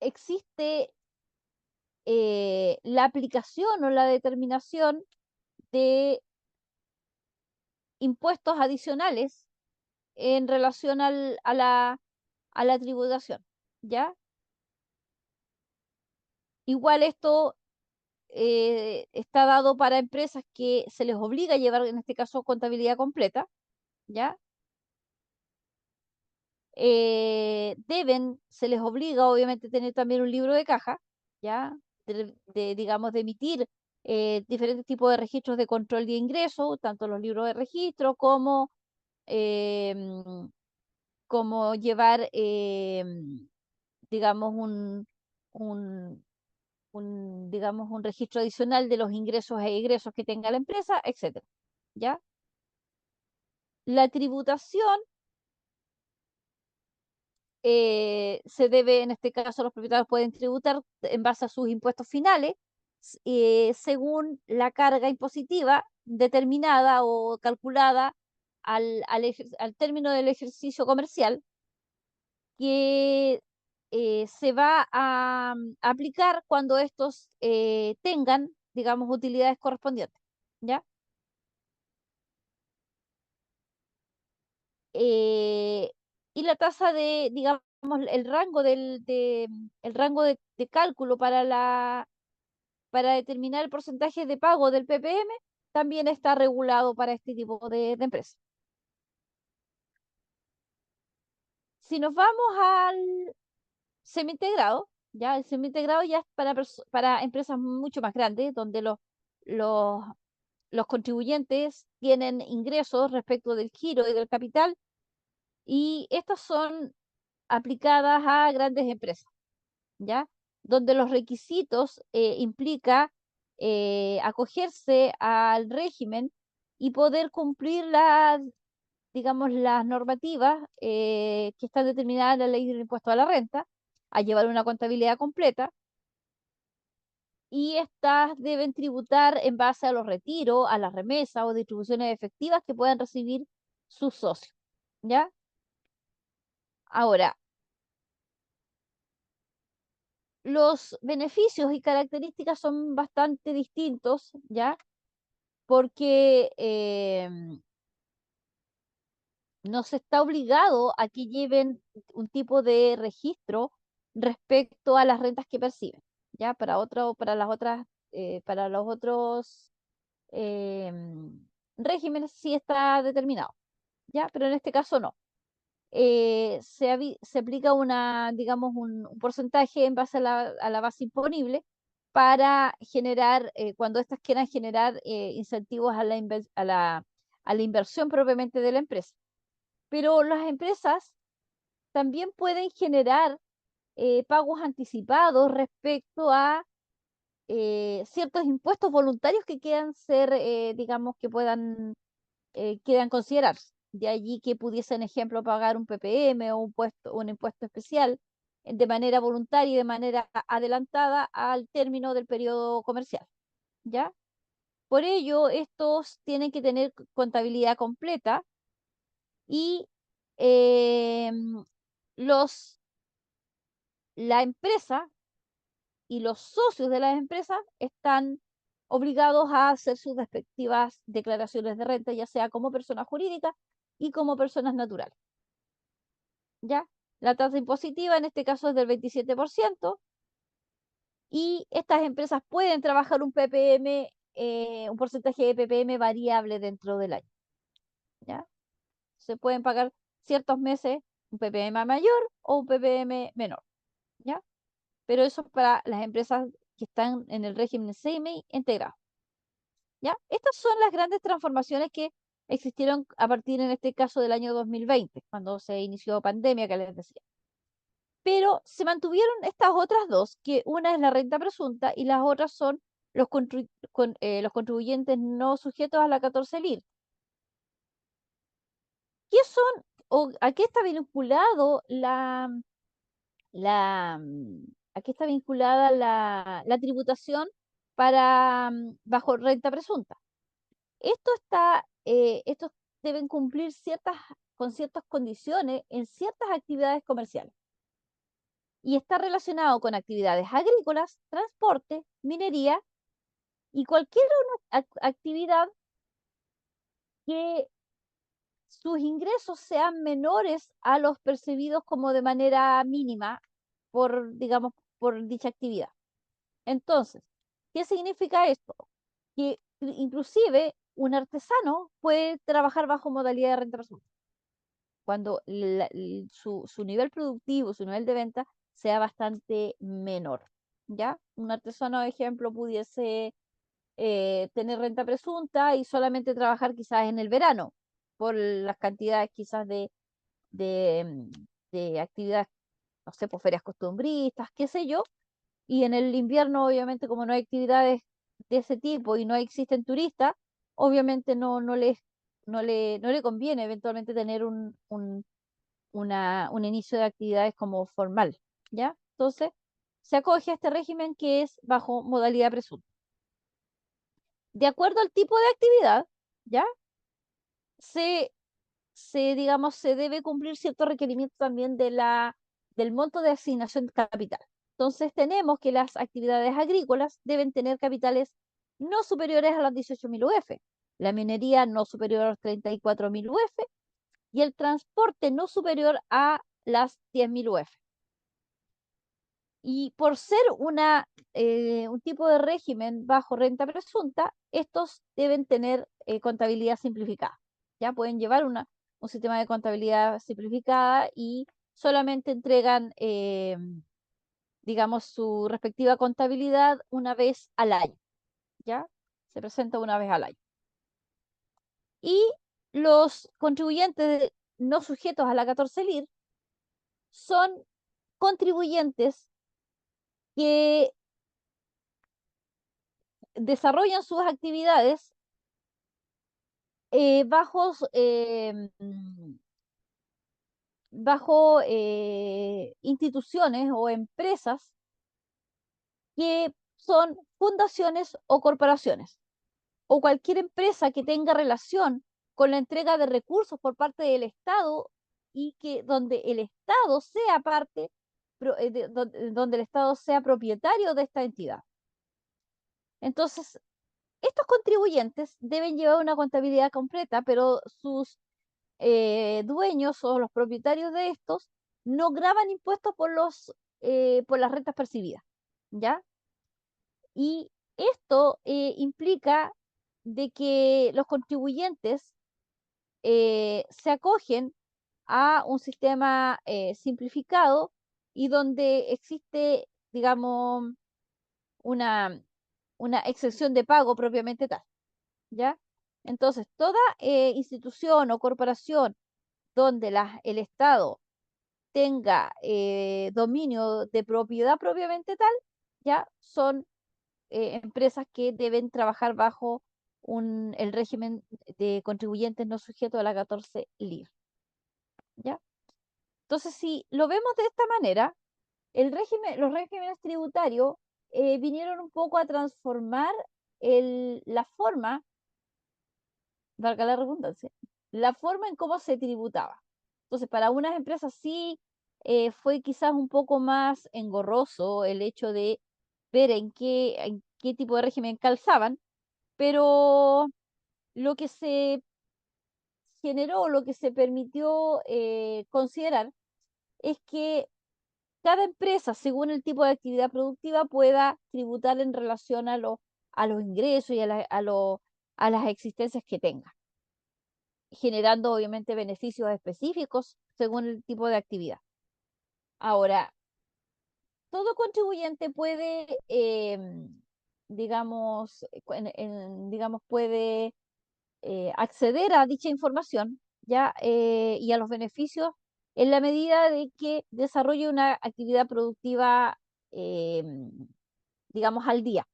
existe la aplicación o la determinación de impuestos adicionales en relación a la tributación, ¿ya? Igual esto está dado para empresas que se les obliga a llevar, en este caso, contabilidad completa, ¿ya? Se les obliga, obviamente, tener también un libro de caja, ¿ya? Digamos, de emitir diferentes tipos de registros de control de ingresos, tanto los libros de registro em, como llevar, digamos, un, digamos, un registro adicional de los ingresos e egresos que tenga la empresa, etcétera, ¿ya? La tributación se debe, en este caso, los propietarios pueden tributar en base a sus impuestos finales, según la carga impositiva determinada o calculada al término del ejercicio comercial, que se va a aplicar cuando estos tengan, digamos, utilidades correspondientes, ¿ya? Y la tasa digamos, el rango de cálculo para determinar el porcentaje de pago del ppm también está regulado para este tipo de empresas. Si nos vamos al semi-integrado, ya el semi-integrado ya es para empresas mucho más grandes, donde los, los contribuyentes tienen ingresos respecto del giro y del capital, y estas son aplicadas a grandes empresas, ¿ya? Donde los requisitos implica acogerse al régimen y poder cumplir digamos, las normativas que están determinadas en la ley del impuesto a la renta, a llevar una contabilidad completa y estas deben tributar en base a los retiros, a las remesas o distribuciones efectivas que puedan recibir sus socios, ¿ya? Ahora, los beneficios y características son bastante distintos, ¿ya? Porque no se está obligado a que lleven un tipo de registro respecto a las rentas que perciben, ¿ya? Para los otros regímenes sí está determinado, ¿ya? Pero en este caso no. Se aplica digamos, un porcentaje en base a la base imponible para generar, cuando éstas quieran generar incentivos a la inversión propiamente de la empresa. Pero las empresas también pueden generar pagos anticipados respecto a ciertos impuestos voluntarios que quieran ser, digamos, quieran considerarse. De allí que pudiesen, ejemplo, pagar un PPM o un impuesto especial de manera voluntaria y de manera adelantada al término del periodo comercial, ¿ya? Por ello, estos tienen que tener contabilidad completa y los, la empresa y los socios de las empresas están obligados a hacer sus respectivas declaraciones de renta, ya sea como persona jurídica y como personas naturales, ¿ya? La tasa impositiva en este caso es del 27% y estas empresas pueden trabajar un PPM, un porcentaje de PPM variable dentro del año, ¿ya? Se pueden pagar ciertos meses un PPM mayor o un PPM menor, ¿ya? Pero eso es para las empresas que están en el régimen semi integrado, ¿ya? Estas son las grandes transformaciones que existieron a partir, en este caso, del año 2020, cuando se inició pandemia, que les decía. Pero se mantuvieron estas otras dos, que una es la renta presunta y las otras son los contribuyentes no sujetos a la 14 LIR. ¿Qué son o a qué está vinculado a qué está vinculada la tributación para bajo renta presunta? Estos deben cumplir con ciertas condiciones en ciertas actividades comerciales y está relacionado con actividades agrícolas, transporte, minería y cualquier actividad que sus ingresos sean menores a los percibidos como de manera mínima digamos, por dicha actividad. Entonces, ¿qué significa esto? Que inclusive un artesano puede trabajar bajo modalidad de renta presunta cuando su nivel productivo, su nivel de venta sea bastante menor, ¿ya? Un artesano, de ejemplo, pudiese tener renta presunta y solamente trabajar quizás en el verano, por las cantidades quizás de actividades, no sé, por ferias costumbristas, qué sé yo, y en el invierno, obviamente, como no hay actividades de ese tipo y no existen turistas, obviamente no le conviene eventualmente tener un inicio de actividades como formal, ¿ya? Entonces, se acoge a este régimen que es bajo modalidad presunta. De acuerdo al tipo de actividad, ¿ya? Se, digamos, se debe cumplir ciertos requerimientos también del monto de asignación de capital. Entonces, tenemos que las actividades agrícolas deben tener capitales no superiores a los 18.000 UF, la minería no superior a los 34.000 UF y el transporte no superior a las 10.000 UF. Y por ser un tipo de régimen bajo renta presunta, estos deben tener contabilidad simplificada. Ya pueden llevar un sistema de contabilidad simplificada y solamente entregan, digamos, su respectiva contabilidad una vez al año. ¿Ya? Se presenta una vez al año. Y los contribuyentes no sujetos a la 14 LIR son contribuyentes que desarrollan sus actividades bajo bajo instituciones o empresas que son fundaciones o corporaciones, o cualquier empresa que tenga relación con la entrega de recursos por parte del Estado y que donde el Estado sea parte, donde el Estado sea propietario de esta entidad. Entonces, estos contribuyentes deben llevar una contabilidad completa, pero sus dueños o los propietarios de estos no graban impuestos por las rentas percibidas, ¿ya? Y esto implica de que los contribuyentes se acogen a un sistema simplificado y donde existe, digamos, una, una exención de pago propiamente tal, ¿ya? Entonces, toda institución o corporación donde el Estado tenga dominio de propiedad propiamente tal, ya son empresas que deben trabajar bajo el régimen de contribuyentes no sujetos a la 14 LIR, ¿ya? Entonces, si lo vemos de esta manera, los regímenes tributarios vinieron un poco a transformar la forma, valga la redundancia, la forma en cómo se tributaba. Entonces, para unas empresas sí fue quizás un poco más engorroso el hecho de ver en qué tipo de régimen calzaban, pero lo que se generó, lo que se permitió considerar es que cada empresa, según el tipo de actividad productiva, pueda tributar en relación a los ingresos y a las existencias que tenga, generando obviamente beneficios específicos según el tipo de actividad. Ahora, todo contribuyente puede, digamos, digamos, puede acceder a dicha información, ¿ya? Y a los beneficios en la medida de que desarrolle una actividad productiva, digamos, al día,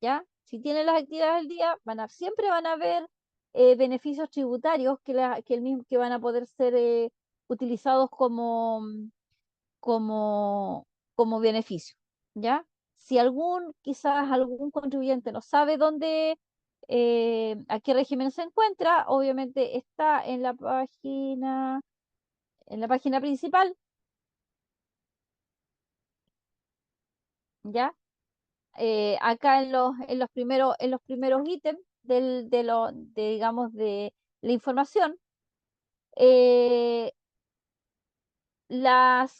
¿ya? Si tienen las actividades al día, siempre van a haber beneficios tributarios que van a poder ser utilizados como, como beneficio, ¿ya? Si quizás algún contribuyente no sabe a qué régimen se encuentra, obviamente está en la página principal, ¿ya? Acá en los primeros ítems digamos, de la información, eh,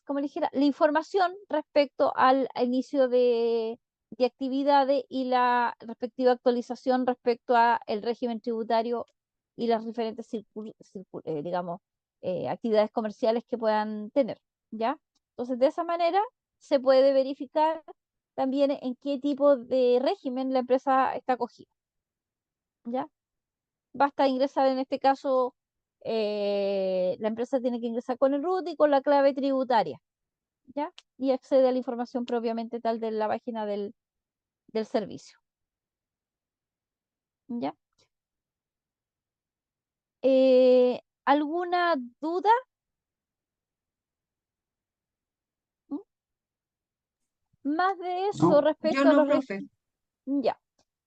como le dijera, la información respecto al inicio de actividades y la respectiva actualización respecto a el régimen tributario y las diferentes, digamos, actividades comerciales que puedan tener, ¿ya? Entonces, de esa manera se puede verificar también en qué tipo de régimen la empresa está acogida, ¿ya? Basta ingresar en este caso, la empresa tiene que ingresar con el RUT y con la clave tributaria, ¿ya? Y accede a la información propiamente tal de la página del servicio, ¿ya? ¿Alguna duda? ¿Mm? Más de eso No, Yo respecto a no, los profe. ya.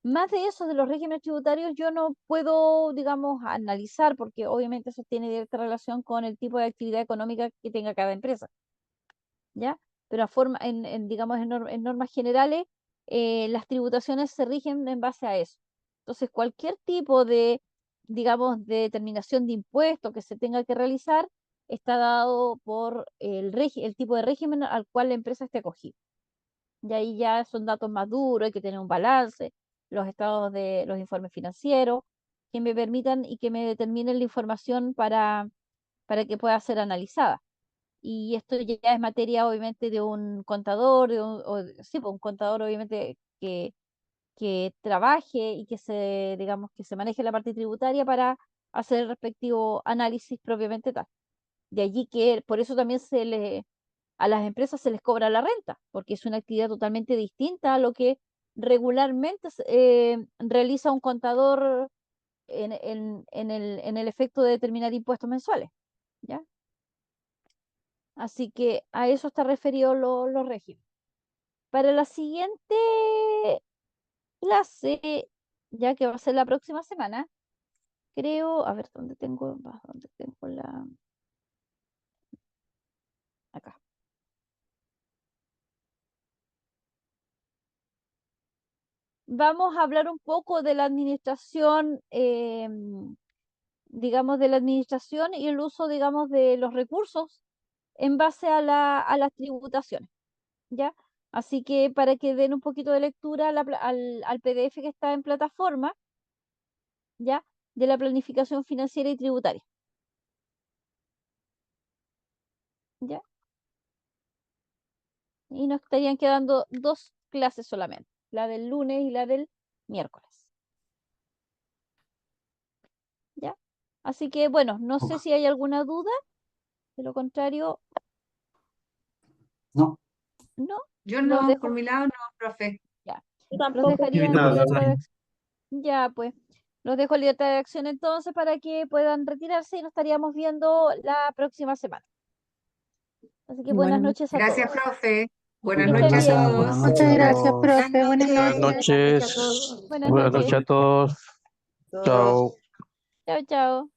Más de eso de los regímenes tributarios yo no puedo, digamos, analizar porque obviamente eso tiene directa relación con el tipo de actividad económica que tenga cada empresa, ¿ya? Pero digamos, en normas generales, las tributaciones se rigen en base a eso. Entonces, cualquier tipo digamos, de determinación de impuestos que se tenga que realizar está dado por el tipo de régimen al cual la empresa esté acogida. Y ahí ya son datos más duros, hay que tener un balance, los estados de los informes financieros, que me permitan y que me determinen la información para que pueda ser analizada. Y esto ya es materia obviamente de un contador, sí, pues un contador obviamente que trabaje y digamos, que se maneje la parte tributaria para hacer el respectivo análisis propiamente tal. De allí que por eso también a las empresas se les cobra la renta, porque es una actividad totalmente distinta a lo que regularmente realiza un contador en el efecto de determinar impuestos mensuales, ¿ya? Así que a eso está referido los regímenes. Para la siguiente clase, ya que va a ser la próxima semana, creo, a ver, ¿dónde tengo la? Acá. Vamos a hablar un poco de la administración, digamos, de la administración y el uso, digamos, de los recursos en base a las tributaciones, ¿ya? Así que para que den un poquito de lectura al PDF que está en plataforma, ¿ya? De la planificación financiera y tributaria, ¿ya? Y nos estarían quedando 2 clases solamente, la del lunes y la del miércoles, ¿ya? Así que, bueno, no sé Ok. si hay alguna duda, de lo contrario, No, no, Yo los no, por dejo, mi lado no, profe. ya, Yo los tampoco. dejaría en Nada, libertad de nada. acción. Ya, pues, los dejo en libertad de acción entonces para que puedan retirarse y nos estaríamos viendo la próxima semana. Así que buenas Buenas noches. noches a Gracias, todos. profe. Buenas Que muchas estén noches a bien. gracias, buenas todos. noches Muchas a gracias, todos. profe. Buenas Buenas noches. Buenas noches a noches. todos. Buenas Buenas noches. noches a todos. Todos. Chao. Chao, chao.